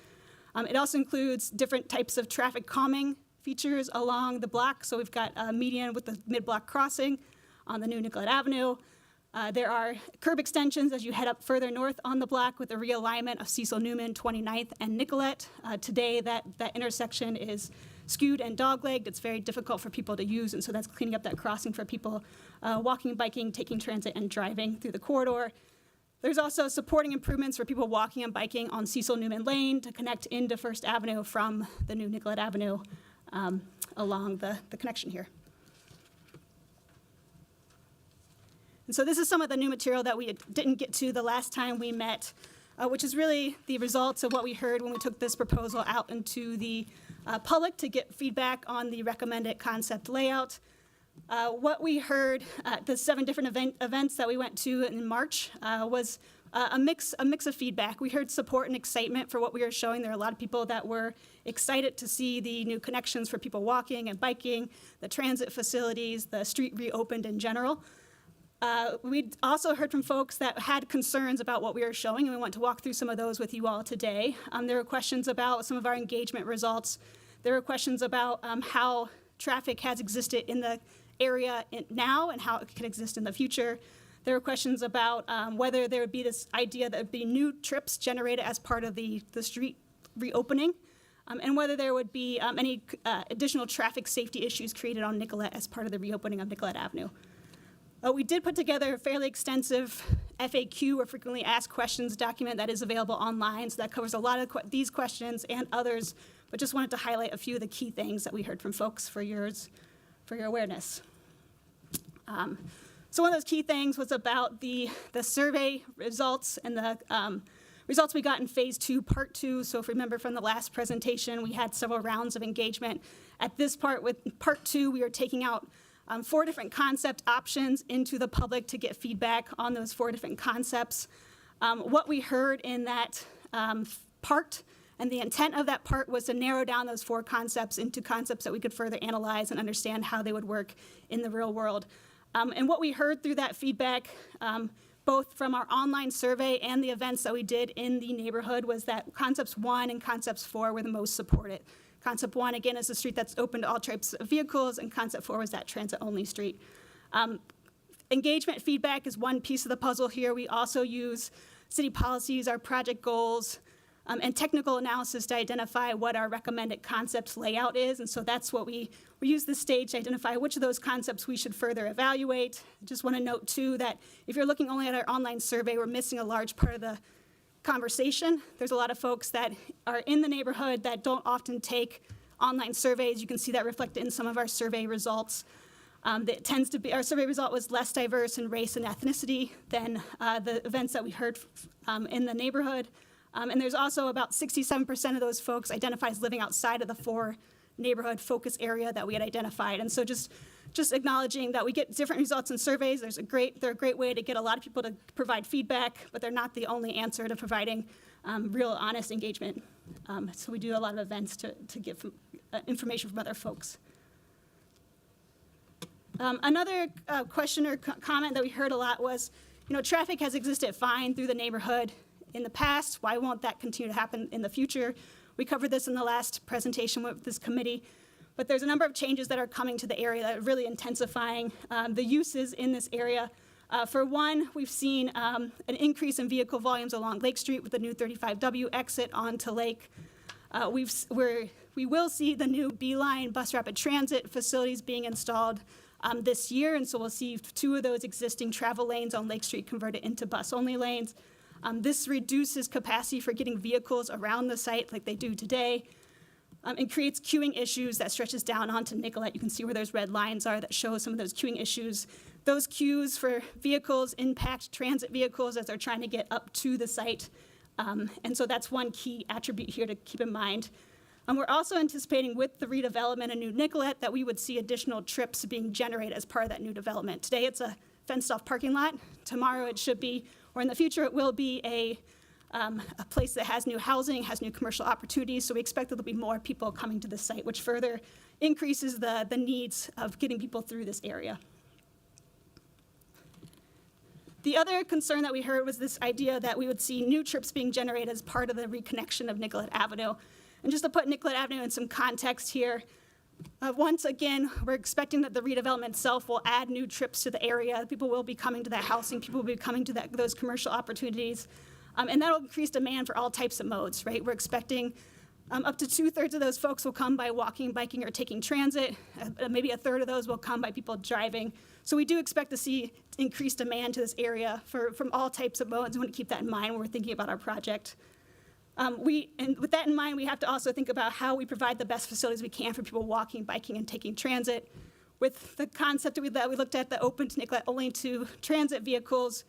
It also includes different types of traffic calming features along the block. So we've got a median with the mid-block crossing on the new Nicollet Avenue. There are curb extensions as you head up further north on the block with a realignment of Cecil Newman, 29th, and Nicollet. Today, that intersection is skewed and dog-legged. It's very difficult for people to use, and so that's cleaning up that crossing for people walking, biking, taking transit, and driving through the corridor. There's also supporting improvements for people walking and biking on Cecil Newman Lane to connect into First Avenue from the new Nicollet Avenue along the connection here. And so this is some of the new material that we didn't get to the last time we met, which is really the results of what we heard when we took this proposal out into the public to get feedback on the recommended concept layout. What we heard at the 7 different events that we went to in March was a mix of feedback. We heard support and excitement for what we were showing. There are a lot of people that were excited to see the new connections for people walking and biking, the transit facilities, the street reopened in general. We also heard from folks that had concerns about what we were showing, and we want to walk through some of those with you all today. There were questions about some of our engagement results. There were questions about how traffic has existed in the area now and how it can exist in the future. There were questions about whether there would be this idea that there would be new trips generated as part of the street reopening, and whether there would be any additional traffic safety issues created on Nicollet as part of the reopening of Nicollet Avenue. We did put together a fairly extensive FAQ, or frequently asked questions document, that is available online. So that covers a lot of these questions and others, but just wanted to highlight a few of the key things that we heard from folks for your awareness. So one of those key things was about the survey results and the results we got in phase 2, part 2. So if you remember from the last presentation, we had several rounds of engagement. At this part, with part 2, we are taking out 4 different concept options into the public to get feedback on those 4 different concepts. What we heard in that part, and the intent of that part, was to narrow down those 4 concepts into concepts that we could further analyze and understand how they would work in the real world. And what we heard through that feedback, both from our online survey and the events that we did in the neighborhood, was that Concepts 1 and Concepts 4 were the most supported. Concept 1, again, is a street that's open to all types of vehicles, and Concept 4 was that transit-only street. Engagement feedback is one piece of the puzzle here. We also use city policies, our project goals, and technical analysis to identify what our recommended concepts layout is. And so that's what we use this stage to identify which of those concepts we should further evaluate. Just want to note, too, that if you're looking only at our online survey, we're missing a large part of the conversation. There's a lot of folks that are in the neighborhood that don't often take online surveys. You can see that reflected in some of our survey results. That tends to be, our survey result was less diverse in race and ethnicity than the events that we heard in the neighborhood. And there's also about 67% of those folks identify as living outside of the 4 neighborhood focus area that we had identified. And so just acknowledging that we get different results in surveys. They're a great way to get a lot of people to provide feedback, but they're not the only answer to providing real honest engagement. So we do a lot of events to get information from other folks. Another question or comment that we heard a lot was, traffic has existed fine through the neighborhood in the past. Why won't that continue to happen in the future? We covered this in the last presentation with this committee, but there's a number of changes that are coming to the area that are really intensifying the uses in this area. For one, we've seen an increase in vehicle volumes along Lake Street with the new 35W exit onto Lake. We will see the new B-Line bus rapid transit facilities being installed this year, and so we'll see 2 of those existing travel lanes on Lake Street converted into bus-only lanes. This reduces capacity for getting vehicles around the site like they do today, and creates queuing issues that stretches down onto Nicollet. You can see where those red lines are that show some of those queuing issues. Those queues for vehicles impact transit vehicles as they're trying to get up to the site, and so that's one key attribute here to keep in mind. We're also anticipating with the redevelopment of New Nicollet that we would see additional trips being generated as part of that new development. Today it's a fenced-off parking lot. Tomorrow it should be, or in the future it will be a place that has new housing, has new commercial opportunities, so we expect that there'll be more people coming to the site, which further increases the needs of getting people through this area. The other concern that we heard was this idea that we would see new trips being generated as part of the reconnection of Nicollet Avenue. And just to put Nicollet Avenue in some context here, once again, we're expecting that the redevelopment itself will add new trips to the area. People will be coming to that housing. People will be coming to those commercial opportunities. And that'll increase demand for all types of modes, right? We're expecting up to 2/3 of those folks will come by walking, biking, or taking transit. Maybe 1/3 of those will come by people driving. So we do expect to see increased demand to this area from all types of modes. We want to keep that in mind when we're thinking about our project. And with that in mind, we have to also think about how we provide the best facilities we can for people walking, biking, and taking transit. With the concept that we looked at, the open to Nicollet only to transit vehicles,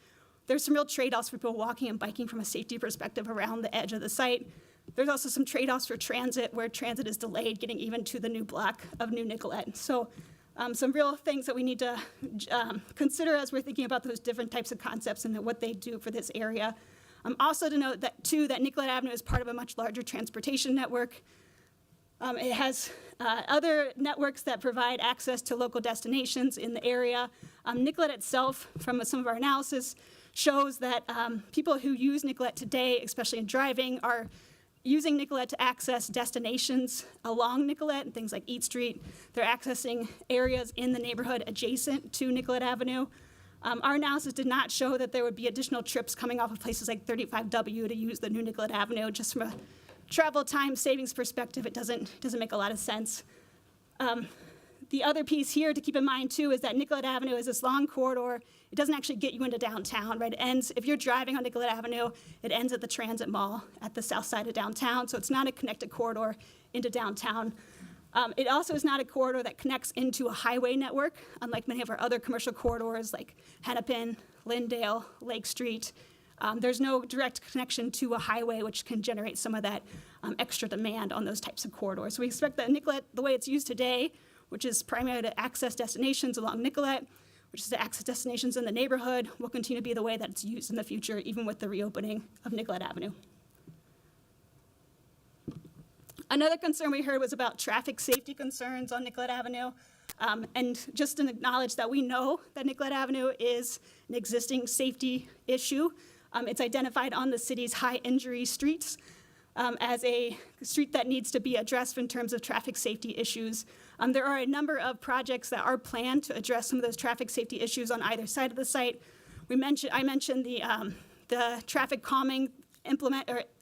there's some real trade-offs for people walking and biking from a safety perspective around the edge of the site. There's also some trade-offs for transit, where transit is delayed getting even to the new block of New Nicollet. So some real things that we need to consider as we're thinking about those different types of concepts and what they do for this area. Also to note that, too, that Nicollet Avenue is part of a much larger transportation network. It has other networks that provide access to local destinations in the area. Nicollet itself, from some of our analysis, shows that people who use Nicollet today, especially in driving, are using Nicollet to access destinations along Nicollet, and things like Eat Street. They're accessing areas in the neighborhood adjacent to Nicollet Avenue. Our analysis did not show that there would be additional trips coming off of places like 35W to use the new Nicollet Avenue. Just from a travel time savings perspective, it doesn't make a lot of sense. The other piece here to keep in mind, too, is that Nicollet Avenue is this long corridor. It doesn't actually get you into downtown, right? It ends, if you're driving on Nicollet Avenue, it ends at the Transit Mall at the south side of downtown, so it's not a connected corridor into downtown. It also is not a corridor that connects into a highway network, unlike many of our other commercial corridors like Hennepin, Lyndale, Lake Street. There's no direct connection to a highway, which can generate some of that extra demand on those types of corridors. So we expect that Nicollet, the way it's used today, which is primarily to access destinations along Nicollet, which is to access destinations in the neighborhood, will continue to be the way that it's used in the future, even with the reopening of Nicollet Avenue. Another concern we heard was about traffic safety concerns on Nicollet Avenue. And just to acknowledge that we know that Nicollet Avenue is an existing safety issue. It's identified on the city's high injury streets as a street that needs to be addressed in terms of traffic safety issues. There are a number of projects that are planned to address some of those traffic safety issues on either side of the site. I mentioned the traffic calming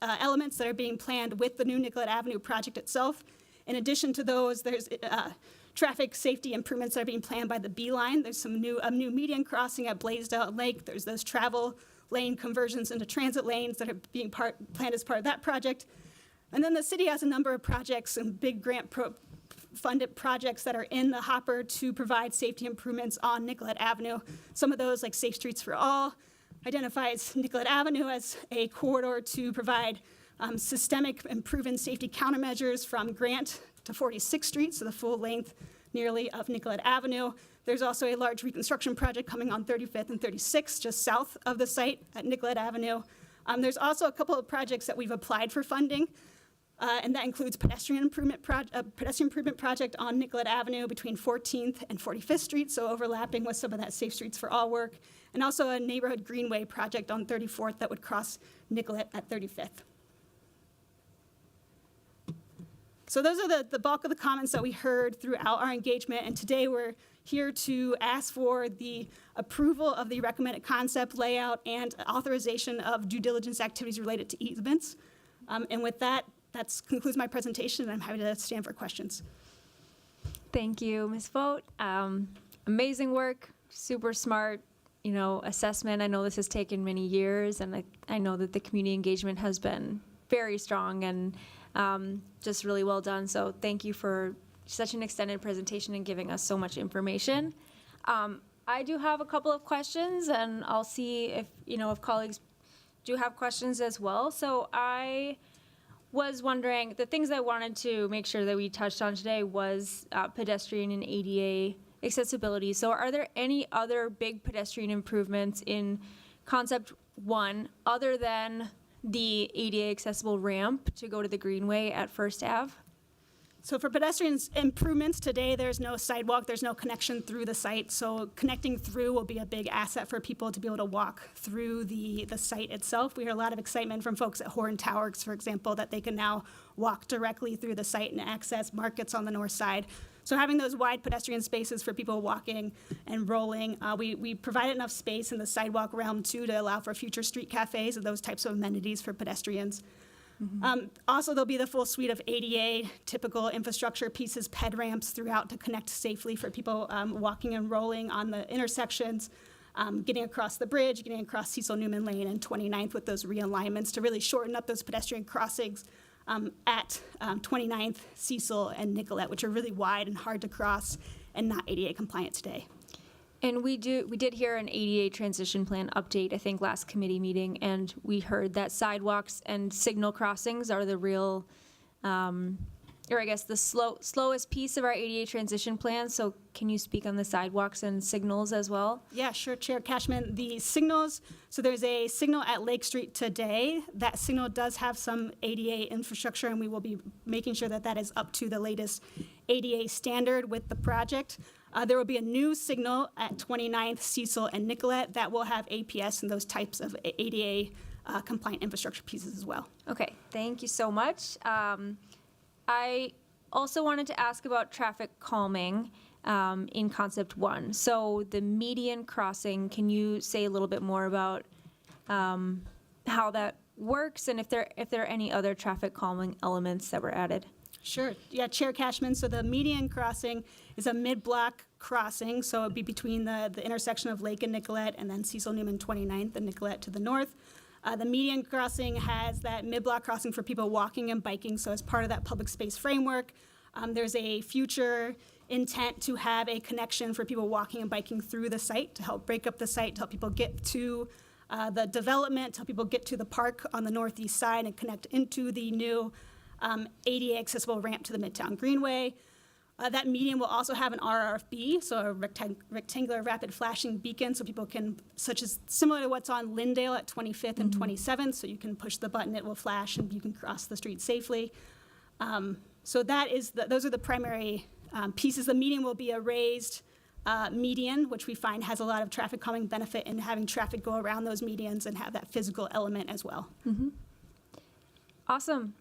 elements that are being planned with the new Nicollet Avenue project itself. In addition to those, there's traffic safety improvements that are being planned by the B line. There's some new median crossing at Blaisdell Lake. There's those travel lane conversions into transit lanes that are being planned as part of that project. And then the city has a number of projects and big grant-funded projects that are in the hopper to provide safety improvements on Nicollet Avenue. Some of those, like Safe Streets for All, identifies Nicollet Avenue as a corridor to provide systemic and proven safety countermeasures from Grant to 46th Street, so the full length nearly of Nicollet Avenue. There's also a large reconstruction project coming on 35th and 36th, just south of the site at Nicollet Avenue. There's also a couple of projects that we've applied for funding, and that includes pedestrian improvement project on Nicollet Avenue between 14th and 45th Street, so overlapping with some of that Safe Streets for All work, and also a neighborhood greenway project on 34th that would cross Nicollet at 35th. So those are the bulk of the comments that we heard throughout our engagement, and today we're here to ask for the approval of the recommended concept layout and authorization of due diligence activities related to easements. And with that, that concludes my presentation, and I'm happy to stand for questions. Thank you, Ms. Vogt. Amazing work, super smart, assessment. I know this has taken many years, and I know that the community engagement has been very strong and just really well done. So thank you for such an extended presentation and giving us so much information. I do have a couple of questions, and I'll see if colleagues do have questions as well. So I was wondering, the things I wanted to make sure that we touched on today was pedestrian and ADA accessibility. So are there any other big pedestrian improvements in Concept 1 other than the ADA accessible ramp to go to the Greenway at First Ave? So for pedestrians improvements today, there's no sidewalk, there's no connection through the site. So connecting through will be a big asset for people to be able to walk through the site itself. We hear a lot of excitement from folks at Horn Towers, for example, that they can now walk directly through the site and access markets on the north side. So having those wide pedestrian spaces for people walking and rolling, we provided enough space in the sidewalk realm too to allow for future street cafes and those types of amenities for pedestrians. Mm-hmm. Also, there'll be the full suite of ADA, typical infrastructure pieces, ped ramps throughout to connect safely for people walking and rolling on the intersections, getting across the bridge, getting across Cecil Newman Lane and 29th with those realignments to really shorten up those pedestrian crossings at 29th, Cecil, and Nicollet, which are really wide and hard to cross and not ADA compliant today. And we did hear an ADA transition plan update, I think, last committee meeting, and we heard that sidewalks and signal crossings are the real, or I guess the slowest piece of our ADA transition plan. So can you speak on the sidewalks and signals as well? Yeah, sure, Chair Cashman. The signals, so there's a signal at Lake Street today. That signal does have some ADA infrastructure, and we will be making sure that that is up to the latest ADA standard with the project. There will be a new signal at 29th, Cecil, and Nicollet that will have APS and those types of ADA compliant infrastructure pieces as well. Okay, thank you so much. I also wanted to ask about traffic calming in Concept 1. So the median crossing, can you say a little bit more about how that works and if there are any other traffic calming elements that were added? Sure. Yeah, Chair Cashman. So the median crossing is a mid-block crossing. So it would be between the intersection of Lake and Nicollet and then Cecil Newman 29th and Nicollet to the north. The median crossing has that mid-block crossing for people walking and biking. So as part of that public space framework, there's a future intent to have a connection for people walking and biking through the site to help break up the site, to help people get to the development, to help people get to the park on the northeast side and connect into the new ADA accessible ramp to the Midtown Greenway. That median will also have an RRFB, so a rectangular rapid flashing beacon, so people can, similar to what's on Lyndale at 25th and 27th, so you can push the button, it will flash, and you can cross the street safely. So that is those are the primary pieces. The median will be a raised median, which we find has a lot of traffic calming benefit in having traffic go around those medians and have that physical element as well. Awesome.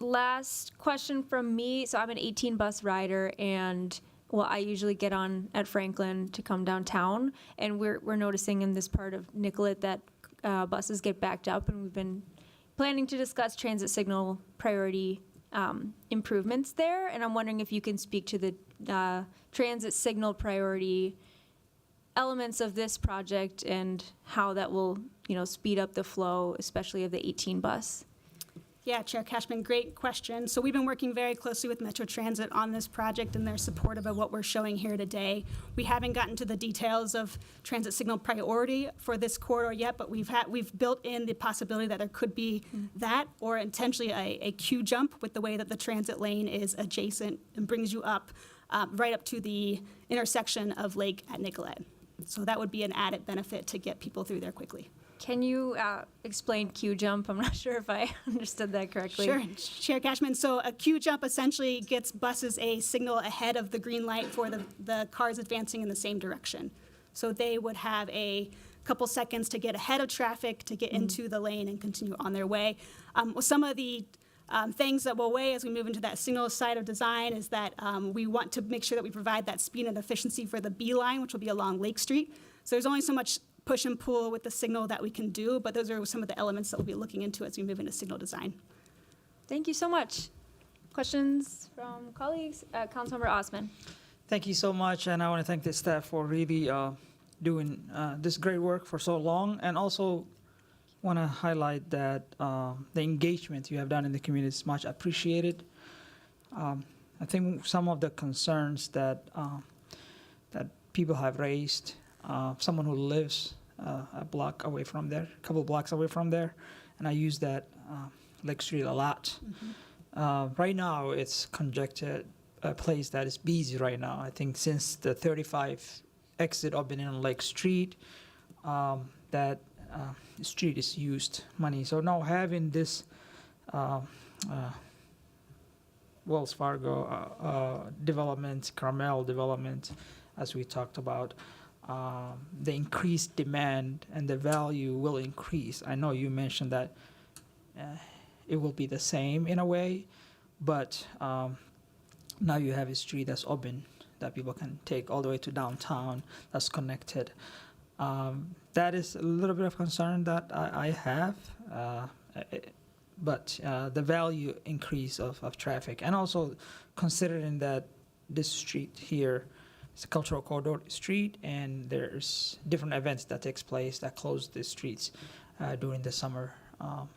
Last question from me. So I'm an 18 bus rider, and well, I usually get on at Franklin to come downtown, and we're noticing in this part of Nicollet that buses get backed up, and we've been planning to discuss transit signal priority improvements there. And I'm wondering if you can speak to the transit signal priority elements of this project and how that will, speed up the flow, especially of the 18 bus. Yeah, Chair Cashman, great question. So we've been working very closely with Metro Transit on this project, and they're supportive of what we're showing here today. We haven't gotten to the details of transit signal priority for this corridor yet, but we've built in the possibility that there could be that, or intentionally a queue jump with the way that the transit lane is adjacent and brings you up right up to the intersection of Lake at Nicollet. So that would be an added benefit to get people through there quickly. Can you explain queue jump? I'm not sure if I understood that correctly. Sure, Chair Cashman. So a queue jump essentially gets buses a signal ahead of the green light for the cars advancing in the same direction. So they would have a couple seconds to get ahead of traffic, to get into the lane and continue on their way. Some of the things that will weigh as we move into that signal side of design is that we want to make sure that we provide that speed and efficiency for the B line, which will be along Lake Street. So there's only so much push and pull with the signal that we can do, but those are some of the elements that we'll be looking into as we move into signal design. Thank you so much. Questions from colleagues? Councilmember Osman. Thank you so much, and I want to thank the staff for really doing this great work for so long, and also want to highlight that the engagement you have done in the community is much appreciated. I think some of the concerns that people have raised, someone who lives a block away from there, a couple blocks away from there, and I use that Lake Street a lot. Right now, it's congested, a place that is busy right now. I think since the 35 exit opening on Lake Street, that street is used money. So now having this Wells Fargo development, Carmel development, as we talked about, the increased demand and the value will increase. I know you mentioned that it will be the same in a way, but now you have a street that's open that people can take all the way to downtown, that's connected. That is a little bit of concern that I have, but the value increase of traffic, and also considering that this street here, it's a cultural corridor street, and there's different events that takes place that close the streets during the summer,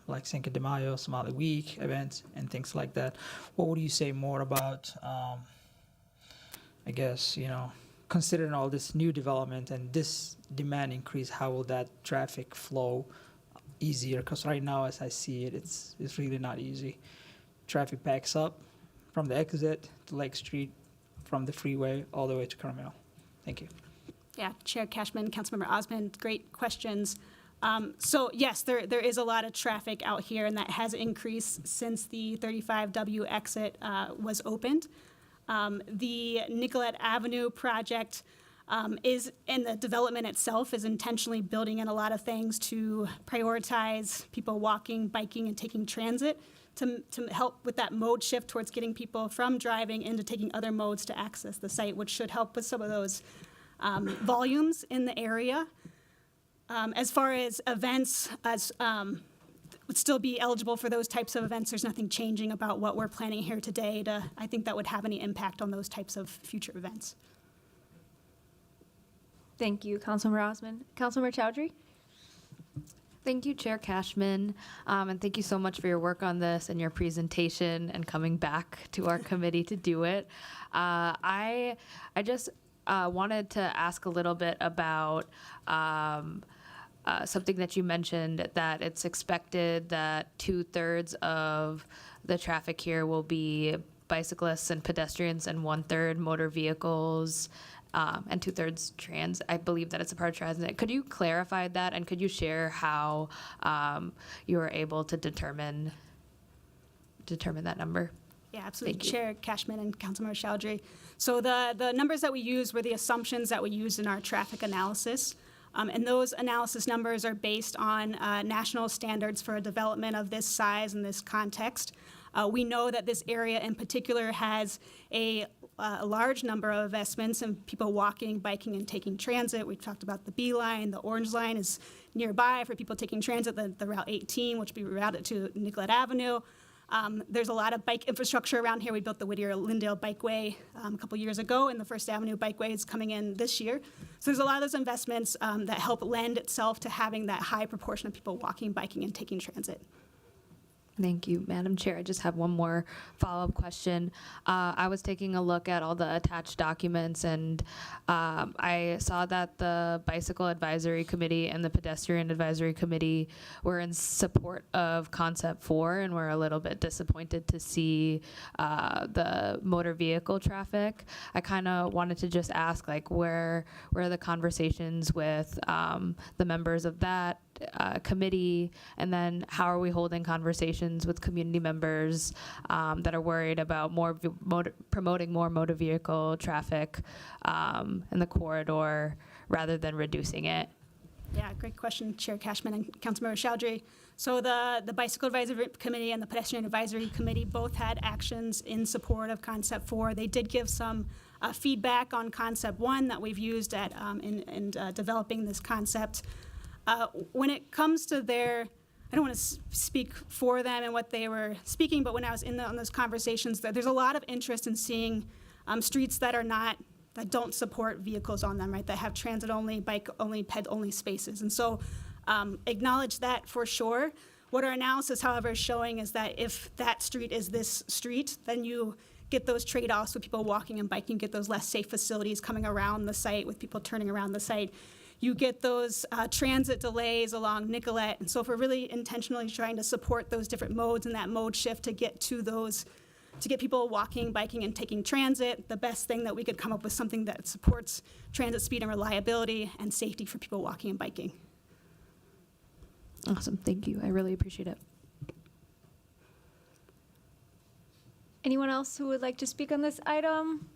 like Cinco de Mayo, Somali Week events, and things like that. What would you say more about, I guess, considering all this new development and this demand increase, how will that traffic flow easier? Because right now, as I see it, it's really not easy. Traffic backs up from the exit to Lake Street, from the freeway all the way to Carmel. Thank you. Yeah, Chair Cashman, Councilmember Osman, great questions. So yes, there is a lot of traffic out here, and that has increased since the 35W exit was opened. The Nicollet Avenue project is, and the development itself is intentionally building in a lot of things to prioritize people walking, biking, and taking transit to help with that mode shift towards getting people from driving into taking other modes to access the site, which should help with some of those volumes in the area. As far as events, would still be eligible for those types of events. There's nothing changing about what we're planning here today I think that would have any impact on those types of future events. Thank you, Councilmember Osman. Councilmember Chowdhury? Thank you, Chair Cashman, and thank you so much for your work on this and your presentation and coming back to our committee to do it. I just wanted to ask a little bit about something that you mentioned, that it's expected that 2/3 of the traffic here will be bicyclists and pedestrians and 1/3 motor vehicles. And 2/3 trans. I believe that it's a part of transit. Could you clarify that, and could you share how you were able to determine that number? Yeah, absolutely. Thank you. Chair Cashman and Councilmember Chowdhury. So the numbers that we used were the assumptions that we used in our traffic analysis. And those analysis numbers are based on national standards for a development of this size and this context. We know that this area in particular has a large number of investments and people walking, biking, and taking transit. We've talked about the B line. The orange line is nearby for people taking transit, the Route 18, which will be routed to Nicollet Avenue. There's a lot of bike infrastructure around here. We built the Whittier-Lyndale Bikeway a couple years ago, and the First Avenue Bikeway is coming in this year. So there's a lot of those investments that help lend itself to having that high proportion of people walking, biking, and taking transit. Thank you, Madam Chair. I just have one more follow-up question. I was taking a look at all the attached documents, and I saw that the Bicycle Advisory Committee and the Pedestrian Advisory Committee were in support of Concept 4, and we're a little bit disappointed to see the motor vehicle traffic. I kind of wanted to just ask, like, where are the conversations with the members of that committee, and then how are we holding conversations with community members that are worried about promoting more motor vehicle traffic in the corridor rather than reducing it? Yeah, great question, Chair Cashman and Councilmember Chowdhury. So the Bicycle Advisory Committee and the Pedestrian Advisory Committee both had actions in support of Concept 4. They did give some feedback on Concept 1 that we've used at in developing this concept. When it comes to I don't want to speak for them and what they were speaking, but when I was on those conversations, there's a lot of interest in seeing streets that don't support vehicles on them, right? That have transit-only, bike-only, ped-only spaces. And so acknowledge that for sure. What our analysis, however, is showing is that if that street is this street, then you get those trade-offs with people walking and biking, get those less safe facilities coming around the site with people turning around the site. You get those transit delays along Nicollet. And so if we're really intentionally trying to support those different modes and that mode shift to get people walking, biking, and taking transit, the best thing that we could come up with something that supports transit speed and reliability and safety for people walking and biking. Awesome, thank you. I really appreciate it. Anyone else who would like to speak on this item?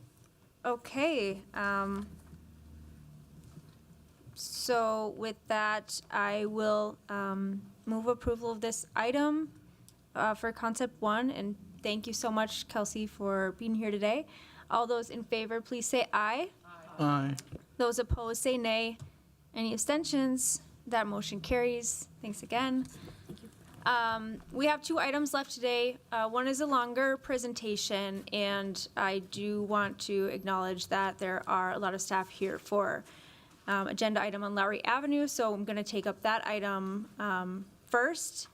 Okay. So with that, I will move approval of this item for Concept 1. And thank you so much, Kelsey, for being here today. All those in favor, please say aye. Aye. Those opposed, say nay. Any abstentions? That motion carries. Thanks again. We have 2 items left today. One is a longer presentation, and I do want to acknowledge that there are a lot of staff here for agenda item on Lowry Avenue, so I'm going to take up that item first.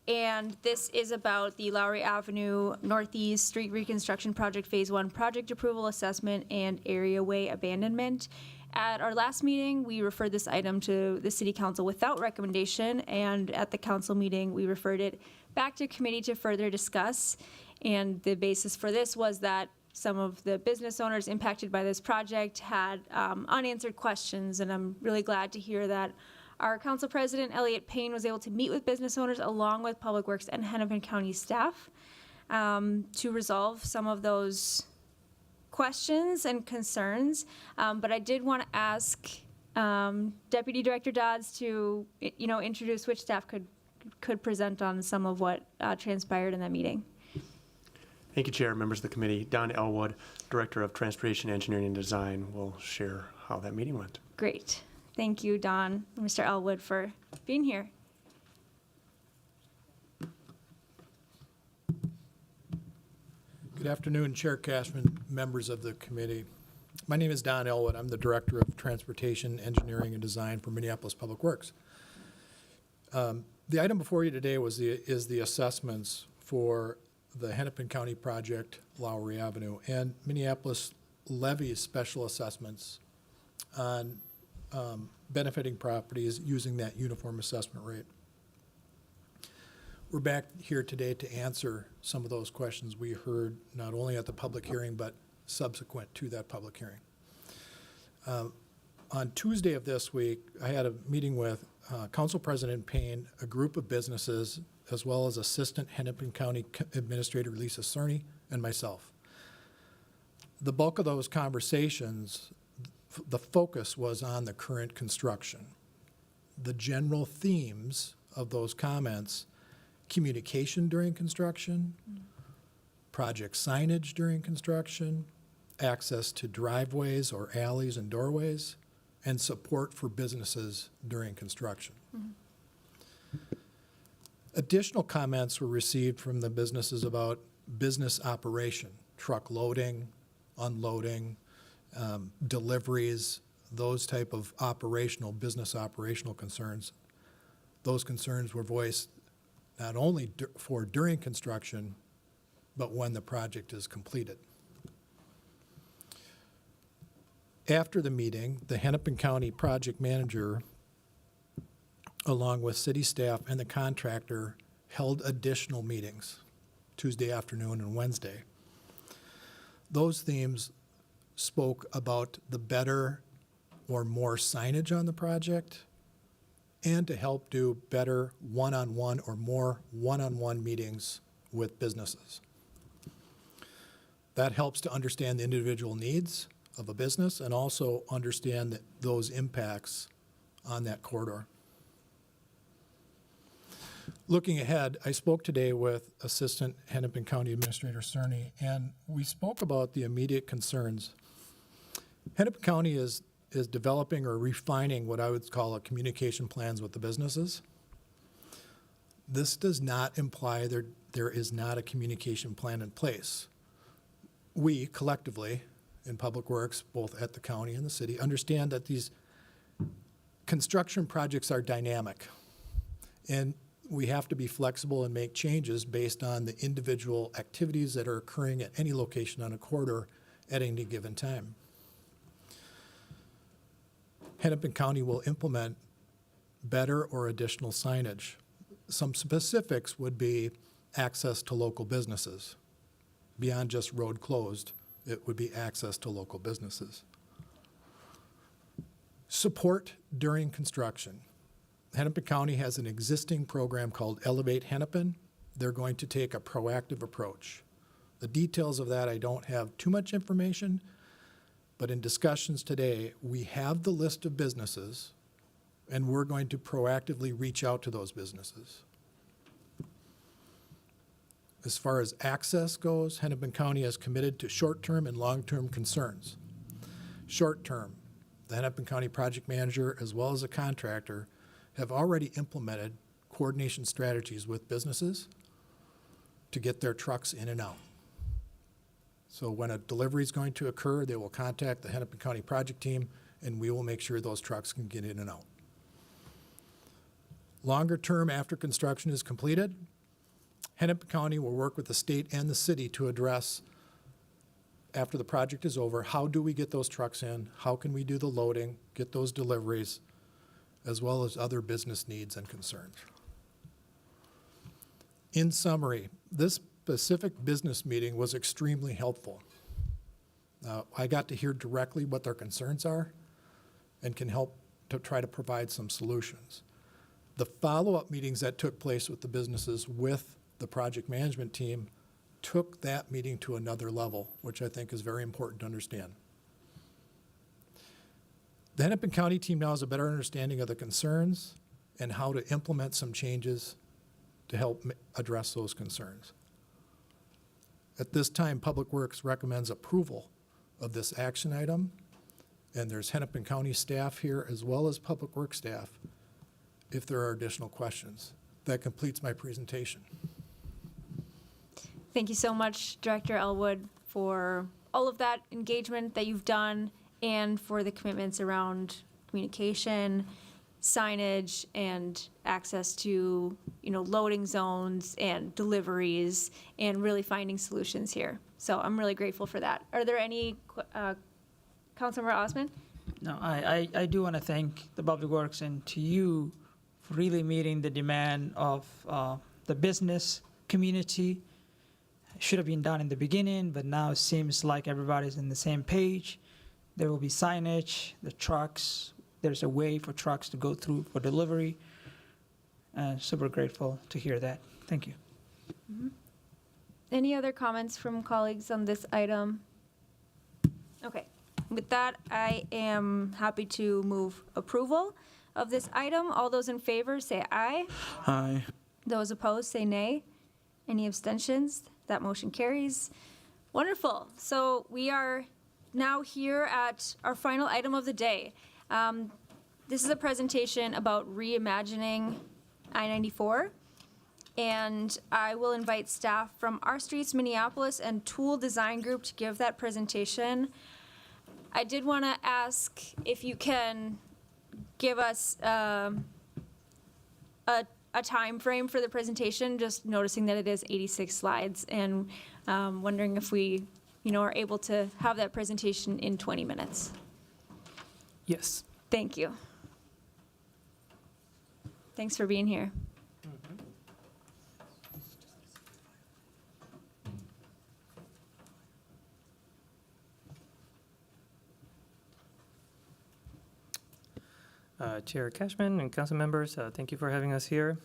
And this is about the Lowry Avenue Northeast Street Reconstruction Project Phase 1 project approval assessment and area way abandonment. At our last meeting, we referred this item to the City Council without recommendation, and at the council meeting, we referred it back to committee to further discuss. And the basis for this was that some of the business owners impacted by this project had unanswered questions, and I'm really glad to hear that our council president, Elliot Payne, was able to meet with business owners along with Public Works and Hennepin County staff to resolve some of those questions and concerns. But I did want to ask Deputy Director Dodds to, introduce which staff could present on some of what transpired in that meeting. Thank you, Chair, members of the committee. Don Elwood, Director of Transportation Engineering and Design, will share how that meeting went. Great. Thank you, Don and Mr. Elwood, for being here. Good afternoon, Chair Cashman, members of the committee. My name is Don Elwood. I'm the Director of Transportation Engineering and Design for Minneapolis Public Works. The item before you today is the assessments for the Hennepin County project, Lowry Avenue, and Minneapolis levies special assessments on benefiting properties using that uniform assessment rate. We're back here today to answer some of those questions we heard not only at the public hearing but subsequent to that public hearing. On Tuesday of this week, I had a meeting with Council President Payne, a group of businesses, as well as Assistant Hennepin County Administrator Lisa Cerny, and myself. The bulk of those conversations, the focus was on the current construction. The general themes of those comments: communication during construction, project signage during construction, access to driveways or alleys and doorways, and support for businesses during construction. Additional comments were received from the businesses about business operation, truck loading, unloading, deliveries, those type of business operational concerns. Those concerns were voiced not only for during construction, but when the project is completed. After the meeting, the Hennepin County project manager, along with city staff and the contractor, held additional meetings Tuesday afternoon and Wednesday. Those themes spoke about the better or more signage on the project, and to help do better one-on-one or more one-on-one meetings with businesses. That helps to understand the individual needs of a business and also understand those impacts on that corridor. Looking ahead, I spoke today with Assistant Hennepin County Administrator Cerny, and we spoke about the immediate concerns. Hennepin County is developing or refining what I would call a communication plans with the businesses. This does not imply there is not a communication plan in place. We collectively in Public Works, both at the county and the city, understand that these construction projects are dynamic, and we have to be flexible and make changes based on the individual activities that are occurring at any location on a corridor at any given time. Hennepin County will implement better or additional signage. Some specifics would be access to local businesses. Beyond just road closed, it would be access to local businesses. Support during construction. Hennepin County has an existing program called Elevate Hennepin. They're going to take a proactive approach. The details of that, I don't have too much information, but in discussions today, we have the list of businesses, and we're going to proactively reach out to those businesses. As far as access goes, Hennepin County is committed to short-term and long-term concerns. Short-term, the Hennepin County project manager as well as a contractor have already implemented coordination strategies with businesses to get their trucks in and out. So when a delivery is going to occur, they will contact the Hennepin County project team, and we will make sure those trucks can get in and out. Longer term, after construction is completed, Hennepin County will work with the state and the city to address, after the project is over, how do we get those trucks in? How can we do the loading, get those deliveries, as well as other business needs and concerns. In summary, this specific business meeting was extremely helpful. I got to hear directly what their concerns are and can help to try to provide some solutions. The follow-up meetings that took place with the businesses with the project management team took that meeting to another level, which I think is very important to understand. The Hennepin County team now has a better understanding of the concerns and how to implement some changes to help address those concerns. At this time, Public Works recommends approval of this action item, and there's Hennepin County staff here as well as Public Works staff if there are additional questions. That completes my presentation. Thank you so much, Director Elwood, for all of that engagement that you've done and for the commitments around communication, signage, and access to, loading zones and deliveries, and really finding solutions here. So I'm really grateful for that. Are there any, Councilmember Osman? No, I do want to thank the Public Works and to you for really meeting the demand of the business community. Should have been done in the beginning, but now it seems like everybody's on the same page. There will be signage, the trucks. There's a way for trucks to go through for delivery. And super grateful to hear that. Thank you. Any other comments from colleagues on this item? Okay, with that, I am happy to move approval of this item. All those in favor say aye. Aye. Those opposed say nay. Any abstentions? That motion carries. Wonderful. So we are now here at our final item of the day. This is a presentation about reimagining I-94. And I will invite staff from Our Streets Minneapolis and Tool Design Group to give that presentation. I did want to ask if you can give us a time frame for the presentation, just noticing that it is 86 slides, and wondering if we, are able to have that presentation in 20 minutes. Yes. Thank you. Thanks for being here. Chair Cashman and council members, thank you for having us here.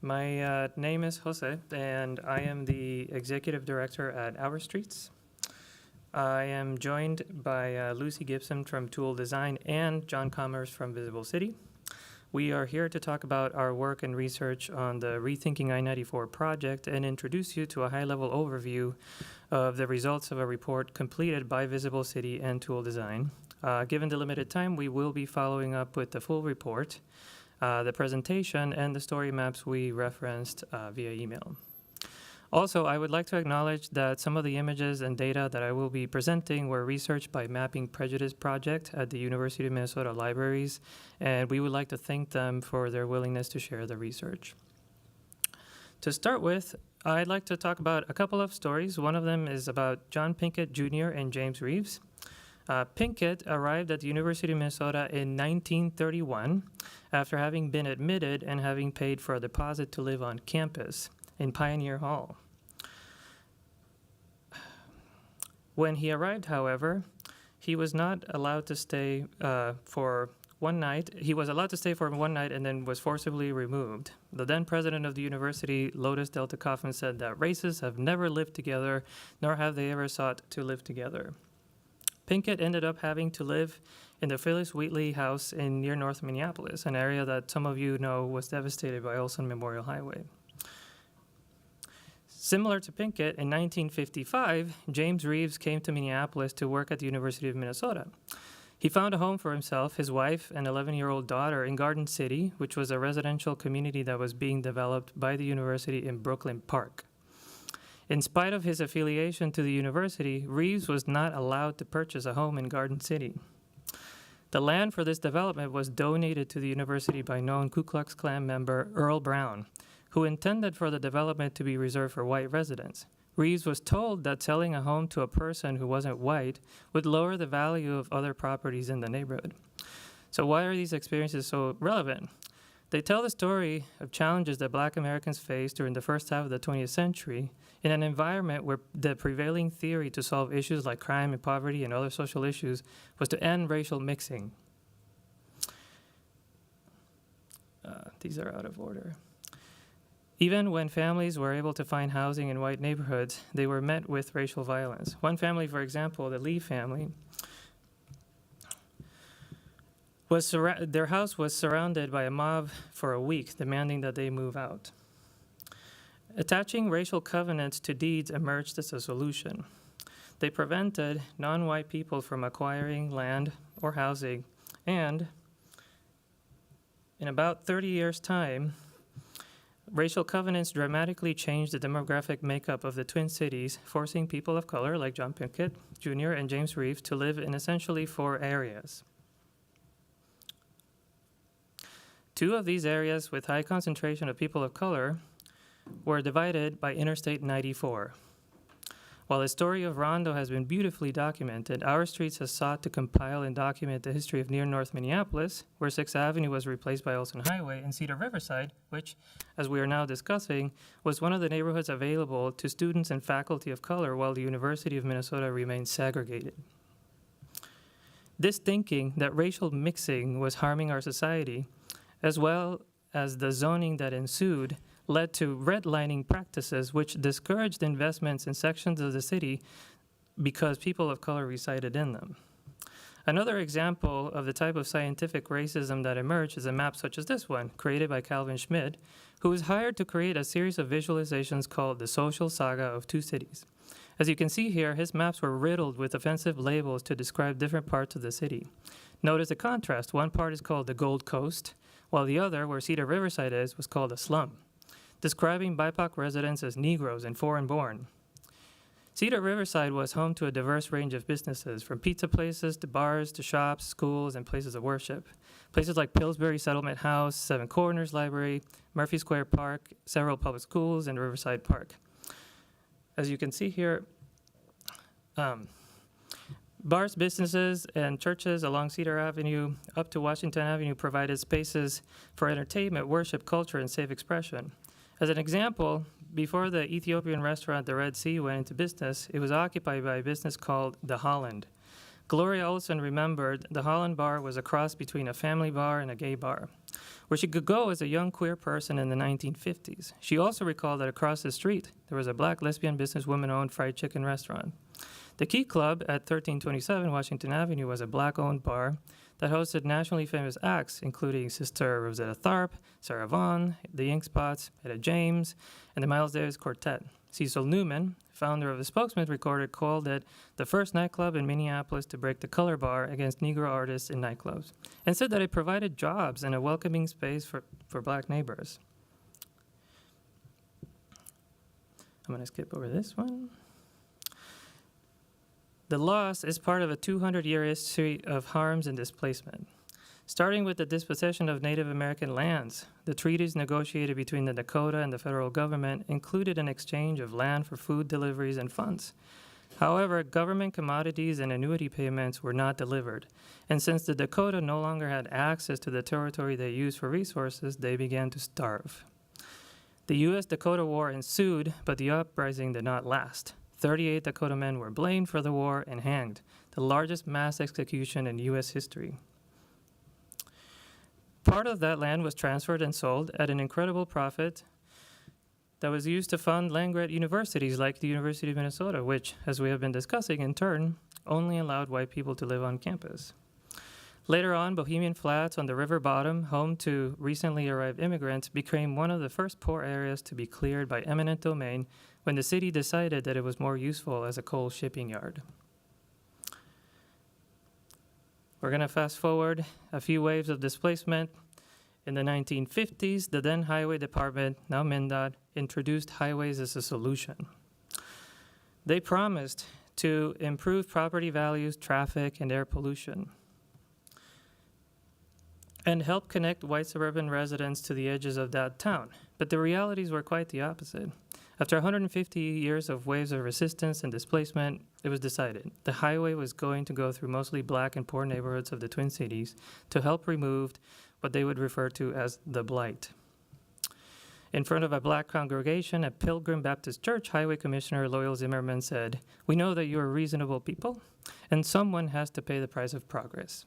My name is Jose, and I am the executive director at Our Streets. I am joined by Lucy Gibson from Tool Design and John Commerce from Visible City. We are here to talk about our work and research on the Rethinking I-94 project and introduce you to a high-level overview of the results of a report completed by Visible City and Tool Design. Given the limited time, we will be following up with the full report, the presentation, and the story maps we referenced via email. Also, I would like to acknowledge that some of the images and data that I will be presenting were researched by Mapping Prejudice Project at the University of Minnesota Libraries, and we would like to thank them for their willingness to share the research. To start with, I'd like to talk about a couple of stories. One of them is about John Pinkett Jr. and James Reeves. Pinkett arrived at the University of Minnesota in 1931 after having been admitted and having paid for a deposit to live on campus in Pioneer Hall. When he arrived, however, he was not allowed to stay for one night. He was allowed to stay for one night and then was forcibly removed. The then president of the university, Lotus Delta Kaufman, said that races have never lived together, nor have they ever sought to live together. Pinkett ended up having to live in the Phyllis Wheatley house near North Minneapolis, an area that some of you know was devastated by Olson Memorial Highway. Similar to Pinkett, in 1955, James Reeves came to Minneapolis to work at the University of Minnesota. He found a home for himself, his wife, and 11-year-old daughter in Garden City, which was a residential community that was being developed by the university in Brooklyn Park. In spite of his affiliation to the university, Reeves was not allowed to purchase a home in Garden City. The land for this development was donated to the university by known Ku Klux Klan member Earl Brown, who intended for the development to be reserved for white residents. Reeves was told that selling a home to a person who wasn't white would lower the value of other properties in the neighborhood. So why are these experiences so relevant? They tell the story of challenges that Black Americans faced during the first half of the 20th century in an environment where the prevailing theory to solve issues like crime and poverty and other social issues was to end racial mixing. These are out of order. Even when families were able to find housing in white neighborhoods, they were met with racial violence. One family, for example, the Lee family, their house was surrounded by a mob for a week, demanding that they move out. Attaching racial covenants to deeds emerged as a solution. They prevented non-white people from acquiring land or housing, and in about 30 years' time, racial covenants dramatically changed the demographic makeup of the Twin Cities, forcing people of color like John Pinkett Jr. and James Reeves to live in essentially 4 areas. 2 of these areas with high concentration of people of color were divided by Interstate 94. While the story of Rondo has been beautifully documented, Our Streets has sought to compile and document the history of near North Minneapolis, where 6th Avenue was replaced by Olson Highway, and Cedar Riverside, which, as we are now discussing, was one of the neighborhoods available to students and faculty of color while the University of Minnesota remained segregated. This thinking that racial mixing was harming our society, as well as the zoning that ensued, led to redlining practices which discouraged investments in sections of the city because people of color resided in them. Another example of the type of scientific racism that emerged is a map such as this one, created by Calvin Schmidt, who was hired to create a series of visualizations called the Social Saga of Two Cities. As you can see here, his maps were riddled with offensive labels to describe different parts of the city. Notice the contrast. One part is called the Gold Coast, while the other, where Cedar Riverside is, was called a slum, describing BIPOC residents as Negroes and foreign-born. Cedar Riverside was home to a diverse range of businesses, from pizza places to bars to shops, schools, and places of worship. Places like Pillsbury Settlement House, Seven Corners Library, Murphy Square Park, several public schools, and Riverside Park. As you can see here, bars, businesses, and churches along Cedar Avenue up to Washington Avenue provided spaces for entertainment, worship, culture, and safe expression. As an example, before the Ethiopian restaurant The Red Sea went into business, it was occupied by a business called The Holland. Gloria Olson remembered the Holland Bar was a cross between a family bar and a gay bar, where she could go as a young queer person in the 1950s. She also recalled that across the street, there was a black lesbian businesswoman-owned fried chicken restaurant. The Key Club at 1327 Washington Avenue was a black-owned bar that hosted nationally famous acts, including Sister Rosetta Tharpe, Sarah Vaughan, the Ink Spots, Etta James, and the Miles Davis Quartet. Cecil Newman, founder of the Spokesman Recorder, called it the first nightclub in Minneapolis to break the color bar against Negro artists in nightclubs, and said that it provided jobs and a welcoming space for black neighbors. I'm going to skip over this one. The loss is part of a 200-year history of harms and displacement. Starting with the dispossession of Native American lands, the treaties negotiated between the Dakota and the federal government included an exchange of land for food deliveries and funds. However, government commodities and annuity payments were not delivered, and since the Dakota no longer had access to the territory they used for resources, they began to starve. The U.S.-Dakota War ensued, but the uprising did not last. 38 Dakota men were blamed for the war and hanged, the largest mass execution in U.S. history. Part of that land was transferred and sold at an incredible profit that was used to fund land-grant universities like the University of Minnesota, which, as we have been discussing, in turn, only allowed white people to live on campus. Later on, Bohemian Flats on the river bottom, home to recently arrived immigrants, became one of the first poor areas to be cleared by eminent domain when the city decided that it was more useful as a coal shipping yard. We're going to fast forward a few waves of displacement. In the 1950s, the then Highway Department, now MnDOT, introduced highways as a solution. They promised to improve property values, traffic, and air pollution, and help connect white suburban residents to the edges of that town. But the realities were quite the opposite. After 150 years of waves of resistance and displacement, it was decided the highway was going to go through mostly black and poor neighborhoods of the Twin Cities to help remove what they would refer to as the blight. In front of a black congregation at Pilgrim Baptist Church, Highway Commissioner Loyal Zimmerman said, "We know that you are reasonable people, and someone has to pay the price of progress."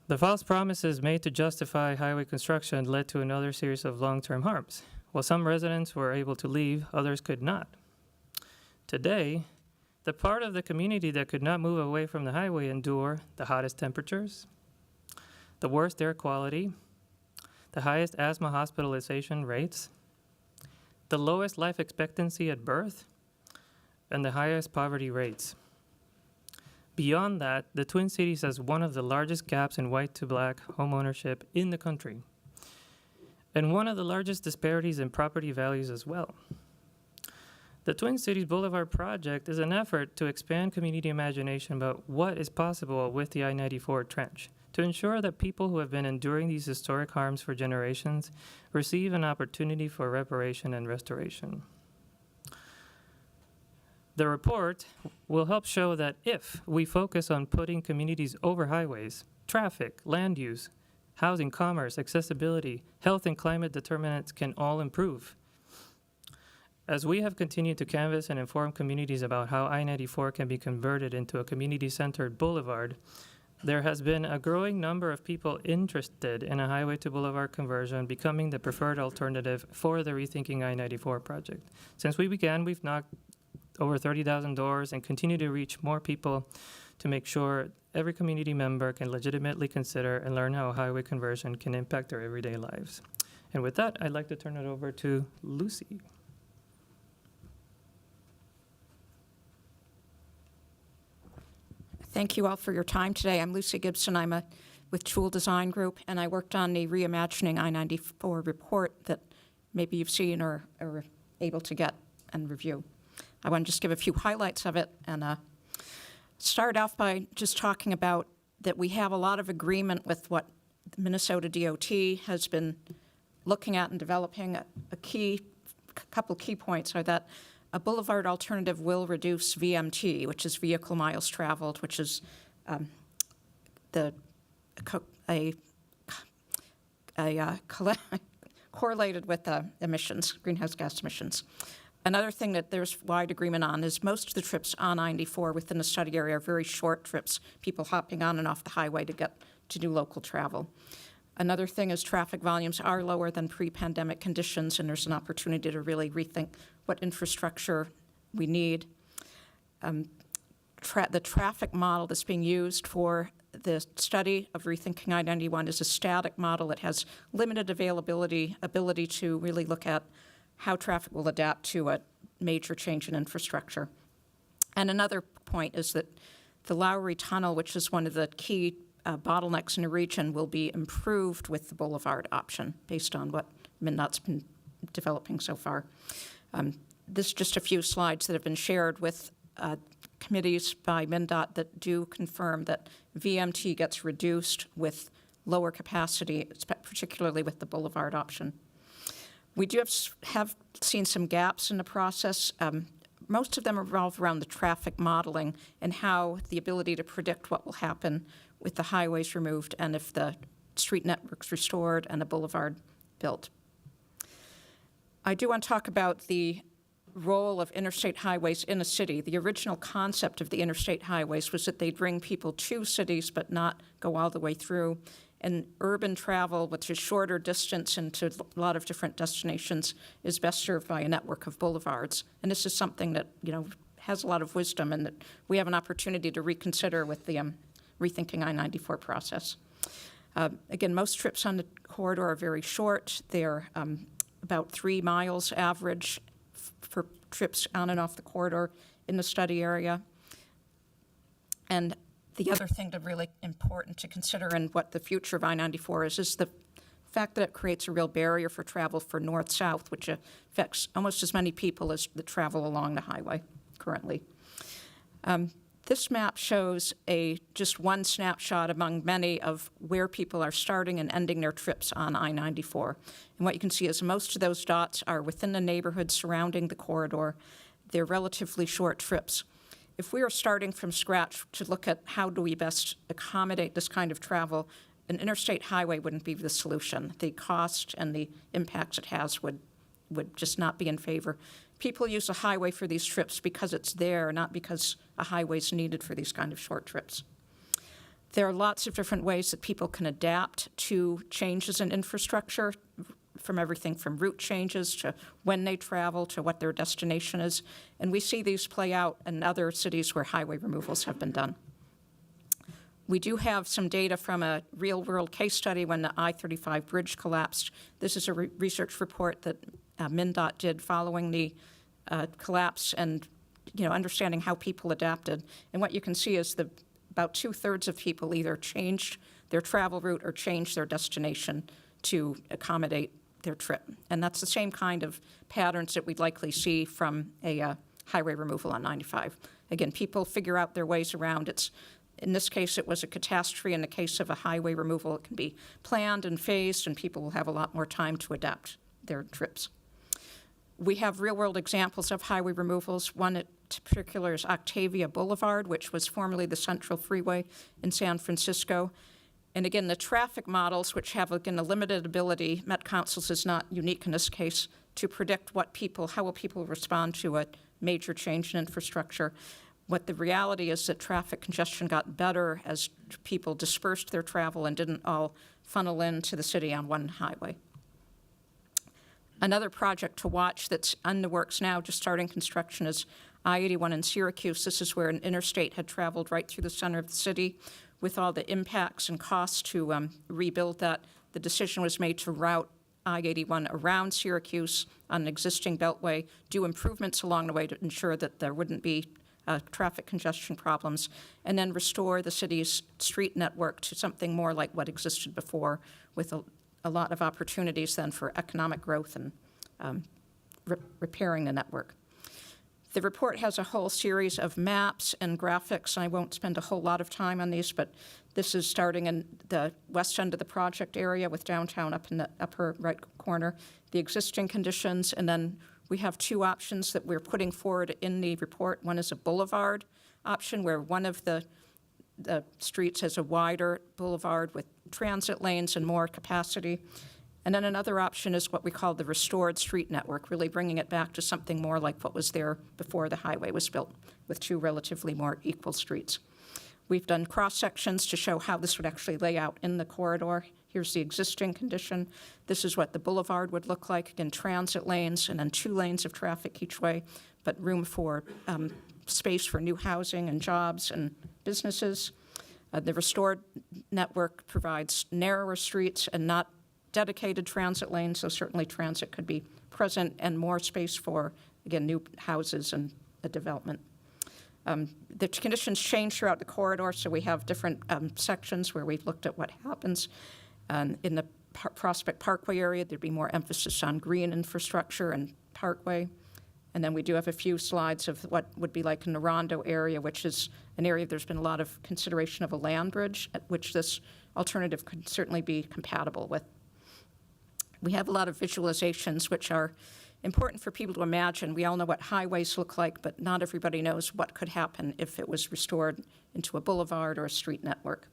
The false promises made to justify highway construction led to another series of long-term harms. While some residents were able to leave, others could not. Today, the part of the community that could not move away from the highway endure the hottest temperatures, the worst air quality, the highest asthma hospitalization rates, the lowest life expectancy at birth, and the highest poverty rates. Beyond that, the Twin Cities has one of the largest gaps in white to black homeownership in the country, and one of the largest disparities in property values as well. The Twin Cities Boulevard project is an effort to expand community imagination about what is possible with the I-94 trench, to ensure that people who have been enduring these historic harms for generations receive an opportunity for reparation and restoration. The report will help show that if we focus on putting communities over highways, traffic, land use, housing, commerce, accessibility, health, and climate determinants can all improve. As we have continued to canvass and inform communities about how I-94 can be converted into a community-centered boulevard, there has been a growing number of people interested in a highway to boulevard conversion becoming the preferred alternative for the Rethinking I-94 project. Since we began, we've knocked over 30,000 doors and continue to reach more people to make sure every community member can legitimately consider and learn how highway conversion can impact their everyday lives. And with that, I'd like to turn it over to Lucy. Thank you all for your time today. I'm Lucy Gibson. I'm with Tool Design Group, and I worked on the Reimagining I-94 report that maybe you've seen or are able to get and review. I want to just give a few highlights of it and start off by just talking about that we have a lot of agreement with what the Minnesota DOT has been looking at and developing. A couple key points are that a boulevard alternative will reduce VMT, which is vehicle miles traveled, which is correlated with emissions, greenhouse gas emissions. Another thing that there's wide agreement on is most of the trips on I-94 within the study area are very short trips, people hopping on and off the highway to get to do local travel. Another thing is traffic volumes are lower than pre-pandemic conditions, and there's an opportunity to really rethink what infrastructure we need. The traffic model that's being used for the study of Rethinking I-91 is a static model. It has limited ability to really look at how traffic will adapt to a major change in infrastructure. And another point is that the Lowry Tunnel, which is one of the key bottlenecks in the region, will be improved with the boulevard option based on what MnDOT's been developing so far. This is just a few slides that have been shared with committees by MnDOT that do confirm that VMT gets reduced with lower capacity, particularly with the boulevard option. We do have seen some gaps in the process. Most of them revolve around the traffic modeling and how the ability to predict what will happen with the highways removed and if the street network's restored and the boulevard built. I do want to talk about the role of interstate highways in a city. The original concept of the interstate highways was that they'd bring people to cities but not go all the way through. And urban travel, which is shorter distance into a lot of different destinations, is best served by a network of boulevards. And this is something that, has a lot of wisdom and that we have an opportunity to reconsider with the Rethinking I-94 process. Again, most trips on the corridor are very short. They're about 3 miles average for trips on and off the corridor in the study area. And the other thing that's really important to consider in what the future of I-94 is the fact that it creates a real barrier for travel for north-south, which affects almost as many people as the travel along the highway currently. This map shows just one snapshot among many of where people are starting and ending their trips on I-94. And what you can see is most of those dots are within the neighborhood surrounding the corridor. They're relatively short trips. If we are starting from scratch to look at how do we best accommodate this kind of travel, an interstate highway wouldn't be the solution. The cost and the impacts it has would just not be in favor. People use a highway for these trips because it's there, not because a highway is needed for these kind of short trips. There are lots of different ways that people can adapt to changes in infrastructure, from everything from route changes to when they travel to what their destination is. And we see these play out in other cities where highway removals have been done. We do have some data from a real-world case study when the I-35 bridge collapsed. This is a research report that MnDOT did following the collapse and understanding how people adapted. And what you can see is that about 2/3 of people either changed their travel route or changed their destination to accommodate their trip. And that's the same kind of patterns that we'd likely see from a highway removal on 95. Again, people figure out their ways around. In this case, it was a catastrophe. In the case of a highway removal, it can be planned and phased, and people will have a lot more time to adapt their trips. We have real-world examples of highway removals. One in particular is Octavia Boulevard, which was formerly the Central Freeway in San Francisco. And again, the traffic models, which have, again, a limited ability, Met Council's is not unique in this case, to predict how will people respond to a major change in infrastructure. What the reality is that traffic congestion got better as people dispersed their travel and didn't all funnel into the city on one highway. Another project to watch that's in the works now, just starting construction, is I-81 in Syracuse. This is where an interstate had traveled right through the center of the city. With all the impacts and costs to rebuild that, the decision was made to route I-81 around Syracuse on an existing beltway, do improvements along the way to ensure that there wouldn't be traffic congestion problems, and then restore the city's street network to something more like what existed before, with a lot of opportunities then for economic growth and repairing the network. The report has a whole series of maps and graphics. I won't spend a whole lot of time on these, but this is starting in the west end of the project area with downtown up in the upper right corner, the existing conditions, and then we have two options that we're putting forward in the report. One is a boulevard option where one of the streets has a wider boulevard with transit lanes and more capacity. And then another option is what we call the restored street network, really bringing it back to something more like what was there before the highway was built, with two relatively more equal streets. We've done cross-sections to show how this would actually lay out in the corridor. Here's the existing condition. This is what the boulevard would look like. Again, transit lanes and then 2 lanes of traffic each way, but room for space for new housing and jobs and businesses. The restored network provides narrower streets and not dedicated transit lanes, so certainly transit could be present, and more space for, again, new houses and a development. The conditions change throughout the corridor, so we have different sections where we've looked at what happens. In the Prospect Parkway area, there'd be more emphasis on green infrastructure and parkway. And then we do have a few slides of what would be like in the Rondo area, which is an area there's been a lot of consideration of a land bridge, at which this alternative could certainly be compatible with. We have a lot of visualizations which are important for people to imagine. We all know what highways look like, but not everybody knows what could happen if it was restored into a boulevard or a street network.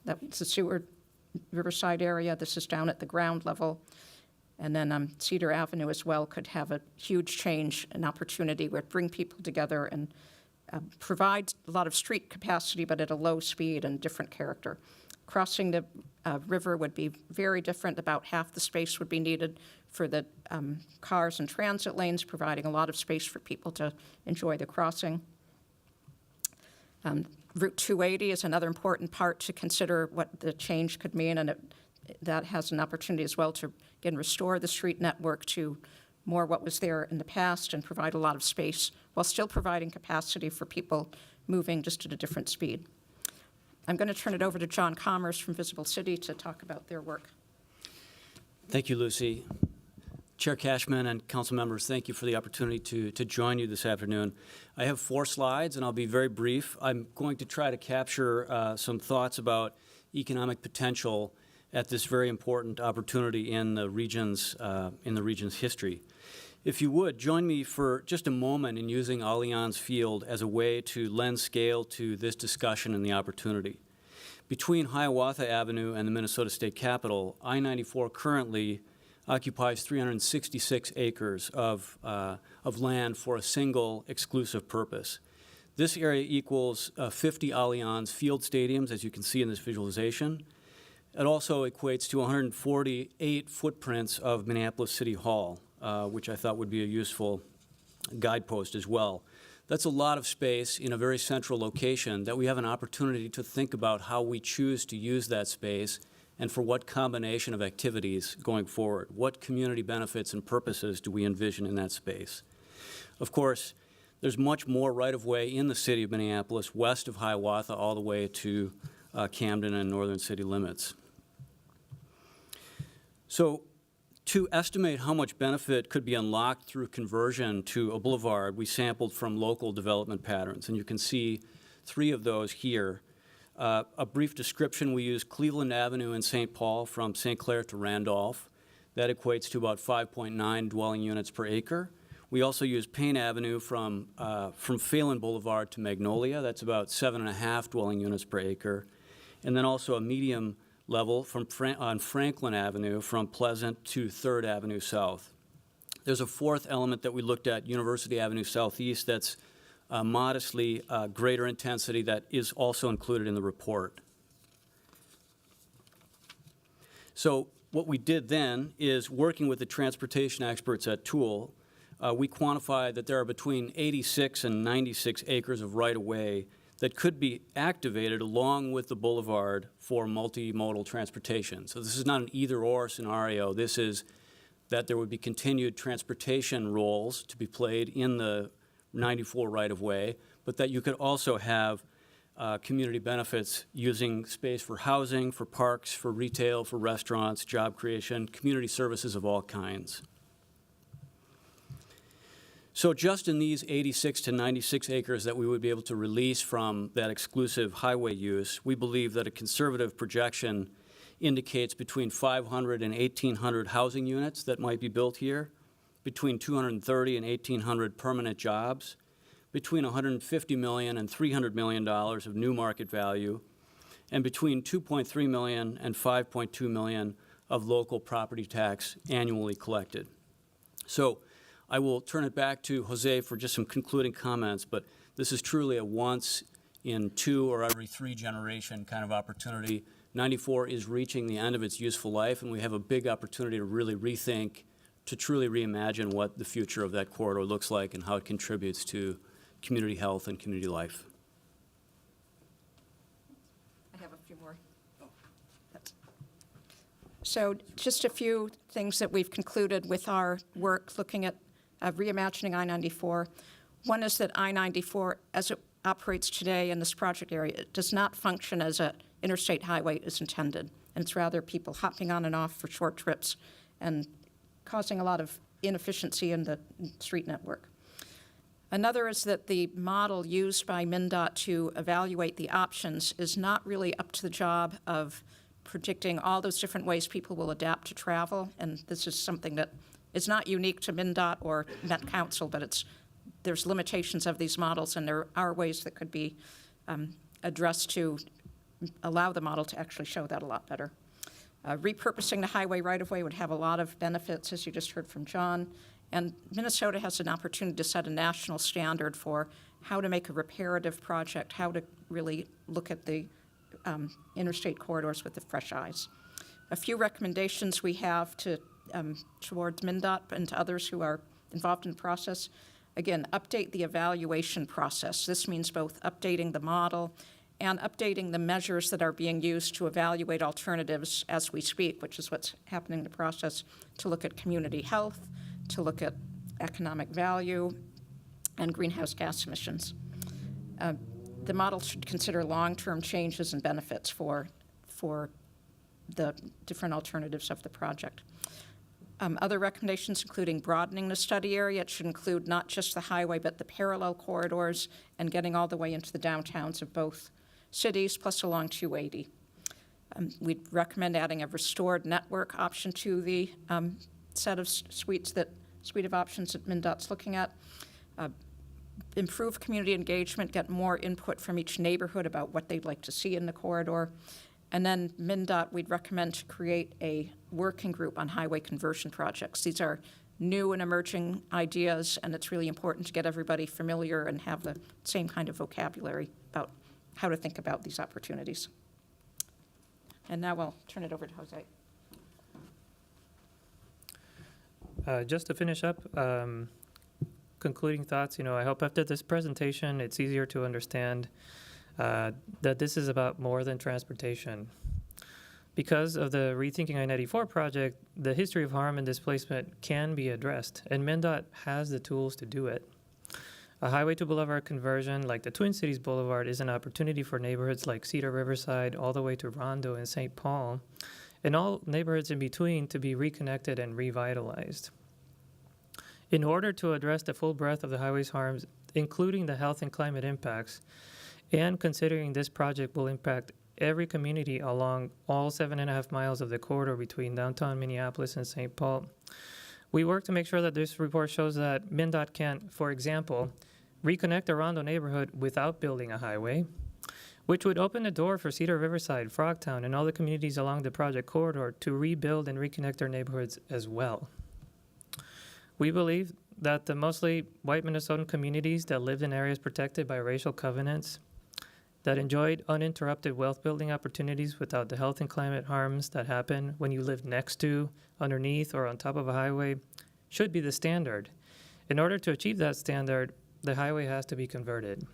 That's the Seward Riverside area. This is down at the ground level. And then Cedar Avenue as well could have a huge change, an opportunity where it bring people together and provide a lot of street capacity, but at a low speed and different character. Crossing the river would be very different. About half the space would be needed for the cars and transit lanes, providing a lot of space for people to enjoy the crossing. Route 280 is another important part to consider what the change could mean, and that has an opportunity as well to, again, restore the street network to more what was there in the past and provide a lot of space while still providing capacity for people moving just at a different speed. I'm going to turn it over to John Commerce from Visible City to talk about their work. Thank you, Lucy. Chair Cashman and council members, thank you for the opportunity to join you this afternoon. I have 4 slides, and I'll be very brief. I'm going to try to capture some thoughts about economic potential at this very important opportunity in the region's history. If you would, join me for just a moment in using Allianz Field as a way to lend scale to this discussion and the opportunity. Between Hiawatha Avenue and the Minnesota State Capitol, I-94 currently occupies 366 acres of land for a single exclusive purpose. This area equals 50 Allianz Field stadiums, as you can see in this visualization. It also equates to 148 footprints of Minneapolis City Hall, which I thought would be a useful guidepost as well. That's a lot of space in a very central location that we have an opportunity to think about how we choose to use that space and for what combination of activities going forward. What community benefits and purposes do we envision in that space? Of course, there's much more right-of-way in the city of Minneapolis, west of Hiawatha, all the way to Camden and northern city limits. So to estimate how much benefit could be unlocked through conversion to a boulevard, we sampled from local development patterns, and you can see 3 of those here. A brief description, we used Cleveland Avenue in St. Paul from St. Clair to Randolph. That equates to about 5.9 dwelling units per acre. We also used Payne Avenue from Phelan Boulevard to Magnolia. That's about 7.5 dwelling units per acre. And then also a medium level on Franklin Avenue from Pleasant to 3rd Avenue South. There's a fourth element that we looked at, University Avenue Southeast, that's modestly greater intensity that is also included in the report. So what we did then is, working with the transportation experts at Tool, we quantified that there are between 86 and 96 acres of right-of-way that could be activated along with the boulevard for multimodal transportation. So this is not an either-or scenario. This is that there would be continued transportation roles to be played in the 94 right-of-way, but that you could also have community benefits using space for housing, for parks, for retail, for restaurants, job creation, community services of all kinds. So just in these 86 to 96 acres that we would be able to release from that exclusive highway use, we believe that a conservative projection indicates between 500 and 1,800 housing units that might be built here, between 230 and 1,800 permanent jobs, between $150 million and $300 million of new market value, and between $2.3 million and $5.2 million of local property tax annually collected. So I will turn it back to Jose for just some concluding comments, but this is truly a once in 2 or every 3 generation kind of opportunity. 94 is reaching the end of its useful life, and we have a big opportunity to really rethink, to truly reimagine what the future of that corridor looks like and how it contributes to community health and community life. I have a few more. So just a few things that we've concluded with our work looking at reimagining I-94. One is that I-94, as it operates today in this project area, it does not function as an interstate highway as intended. And it's rather people hopping on and off for short trips and causing a lot of inefficiency in the street network. Another is that the model used by MnDOT to evaluate the options is not really up to the job of predicting all those different ways people will adapt to travel. And this is something that is not unique to MnDOT or Met Council, but there's limitations of these models, and there are ways that could be addressed to allow the model to actually show that a lot better. Repurposing the highway right-of-way would have a lot of benefits, as you just heard from John. And Minnesota has an opportunity to set a national standard for how to make a reparative project, how to really look at the interstate corridors with the fresh eyes. A few recommendations we have towards MnDOT and to others who are involved in the process. Again, update the evaluation process. This means both updating the model and updating the measures that are being used to evaluate alternatives as we speak, which is what's happening in the process, to look at community health, to look at economic value, and greenhouse gas emissions. The model should consider long-term changes and benefits for the different alternatives of the project. Other recommendations including broadening the study area. It should include not just the highway, but the parallel corridors and getting all the way into the downtowns of both cities, plus along 280. We'd recommend adding a restored network option to the set of suite of options that MnDOT's looking at. Improve community engagement, get more input from each neighborhood about what they'd like to see in the corridor. And then MnDOT, we'd recommend to create a working group on highway conversion projects. These are new and emerging ideas, and it's really important to get everybody familiar and have the same kind of vocabulary about how to think about these opportunities. And now I'll turn it over to Jose. Just to finish up, concluding thoughts, I hope after this presentation it's easier to understand that this is about more than transportation. Because of the Rethinking I-94 project, the history of harm and displacement can be addressed, and MnDOT has the tools to do it. A highway to boulevard conversion like the Twin Cities Boulevard is an opportunity for neighborhoods like Cedar Riverside all the way to Rondo and St. Paul, and all neighborhoods in between to be reconnected and revitalized. In order to address the full breadth of the highway's harms, including the health and climate impacts, and considering this project will impact every community along all 7.5 miles of the corridor between downtown Minneapolis and St. Paul, we work to make sure that this report shows that MnDOT can, for example, reconnect the Rondo neighborhood without building a highway, which would open the door for Cedar Riverside, Frogtown, and all the communities along the project corridor to rebuild and reconnect their neighborhoods as well. We believe that the mostly white Minnesotan communities that lived in areas protected by racial covenants, that enjoyed uninterrupted wealth building opportunities without the health and climate harms that happen when you live next to, underneath, or on top of a highway, should be the standard. In order to achieve that standard, the highway has to be converted.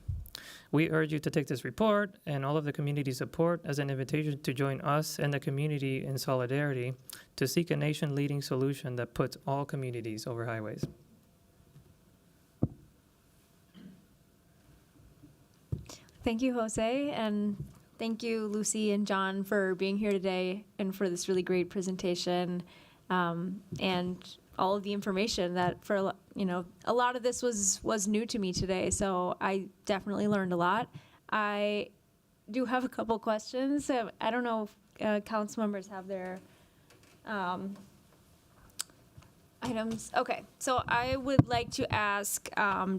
We urge you to take this report and all of the community support as an invitation to join us and the community in solidarity to seek a nation-leading solution that puts all communities over highways. Thank you, Jose, and thank you, Lucy and John, for being here today and for this really great presentation, and all of the information that a lot of this was new to me today, so I definitely learned a lot. I do have a couple questions. I don't know if council members have their items. Okay, so I would like to ask,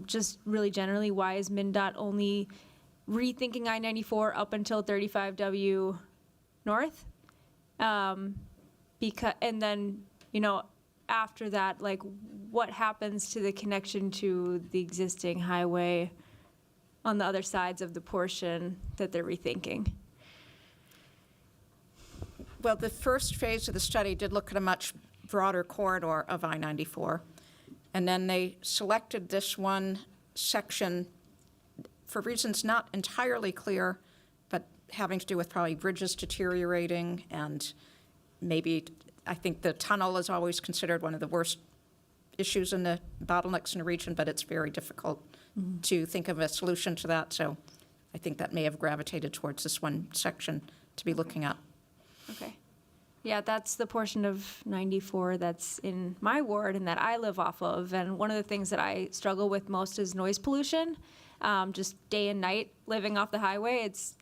just really generally, why is MnDOT only rethinking I-94 up until 35W North? Because, and then, after that, like, what happens to the connection to the existing highway on the other sides of the portion that they're rethinking? Well, the first phase of the study did look at a much broader corridor of I-94, and then they selected this one section for reasons not entirely clear, but having to do with probably bridges deteriorating, and maybe, I think the tunnel is always considered one of the worst issues in the bottlenecks in the region, but it's very difficult to think of a solution to that. So I think that may have gravitated towards this one section to be looking at. Okay. Yeah, that's the portion of 94 that's in my ward and that I live off of. And one of the things that I struggle with most is noise pollution. Just day and night living off the highway. It's,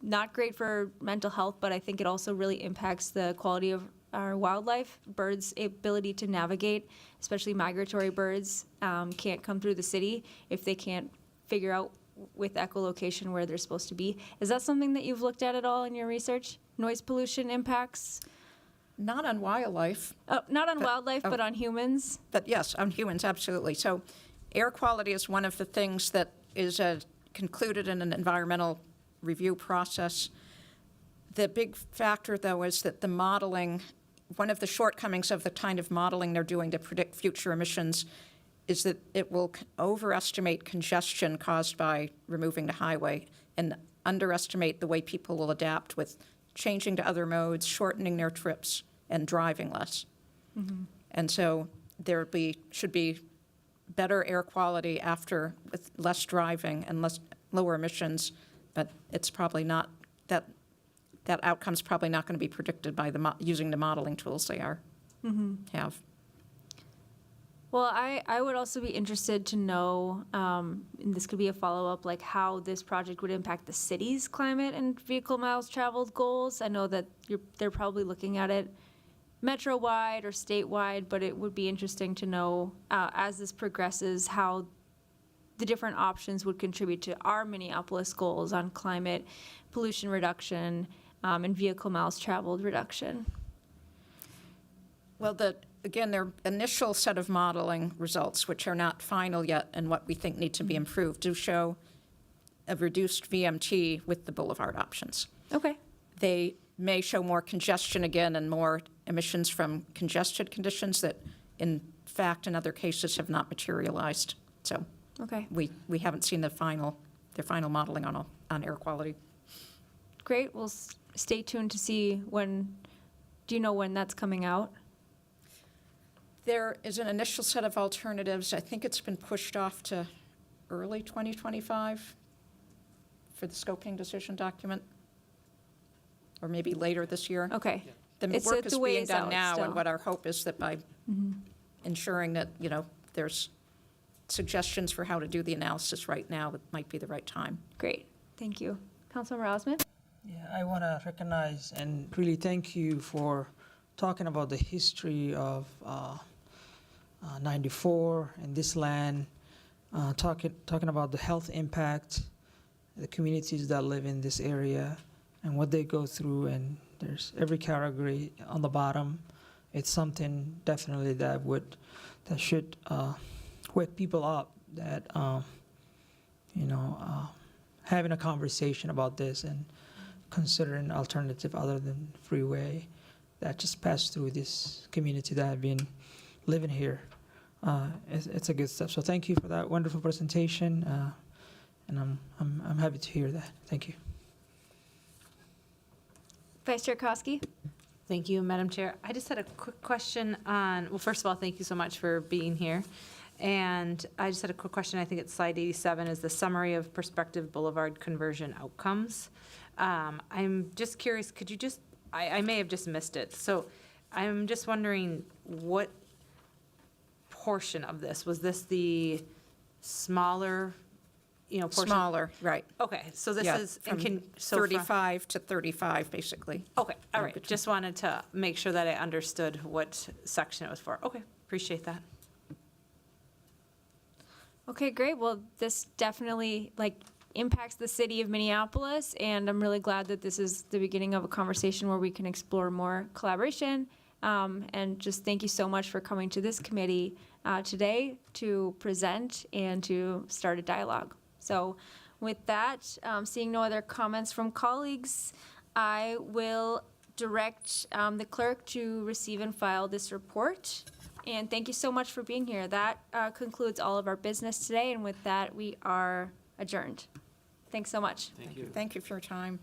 not great for mental health, but I think it also really impacts the quality of our wildlife. Birds' ability to navigate, especially migratory birds, can't come through the city if they can't figure out with echolocation where they're supposed to be. Is that something that you've looked at all in your research? Noise pollution impacts? Not on wildlife. Not on wildlife, but on humans? But yes, on humans, absolutely. So air quality is one of the things that is concluded in an environmental review process. The big factor, though, is that the modeling, one of the shortcomings of the kind of modeling they're doing to predict future emissions is that it will overestimate congestion caused by removing the highway and underestimate the way people will adapt with changing to other modes, shortening their trips, and driving less. Mm-hmm. And so there should be better air quality after with less driving and lower emissions, but it's probably not that outcome's probably not going to be predicted by using the modeling tools they have. Well, I would also be interested to know, and this could be a follow-up, like how this project would impact the city's climate and vehicle miles traveled goals. I know that they're probably looking at it metro-wide or statewide, but it would be interesting to know as this progresses how the different options would contribute to our Minneapolis goals on climate, pollution reduction, and vehicle miles traveled reduction. Well, again, their initial set of modeling results, which are not final yet and what we think need to be improved, do show a reduced VMT with the boulevard options. Okay. They may show more congestion again and more emissions from congested conditions that, in fact, in other cases have not materialized. So okay. we haven't seen their final modeling on air quality. Great. We'll stay tuned to see when. Do you know when that's coming out? There is an initial set of alternatives. I think it's been pushed off to early 2025 for the scoping decision document, or maybe later this year. Okay. The work is being done now, and what our hope is that by ensuring that, there's suggestions for how to do the analysis right now, it might be the right time. Great. Thank you. Councilmember Osmond? Yeah, I want to recognize and really thank you for talking about the history of 94 and this land, talking about the health impact, the communities that live in this area and what they go through, and there's every category on the bottom. It's something definitely that should wake people up that having a conversation about this and considering an alternative other than freeway that just passed through this community that have been living here. It's a good step. So thank you for that wonderful presentation, and I'm happy to hear that. Thank you. Vice Chair Kosky? Thank you, Madam Chair. I just had a quick question on, well, first of all, thank you so much for being here. And I just had a quick question. I think it's slide 87 is the summary of prospective boulevard conversion outcomes. I'm just curious, could you just, I may have just missed it. So I'm just wondering what portion of this, was this the smaller, portion? Smaller, right. Okay, so this Yeah, is, from and can, so 35 to 35, basically. Okay, all right. Just wanted to make sure that I understood what section it was for. Okay, appreciate that. Okay, great. Well, this definitely impacts the city of Minneapolis, and I'm really glad that this is the beginning of a conversation where we can explore more collaboration. And just thank you so much for coming to this committee today to present and to start a dialogue. So with that, seeing no other comments from colleagues, I will direct the clerk to receive and file this report. And thank you so much for being here. That concludes all of our business today, and with that, we are adjourned. Thanks so much. Thank you. Thank you for your time.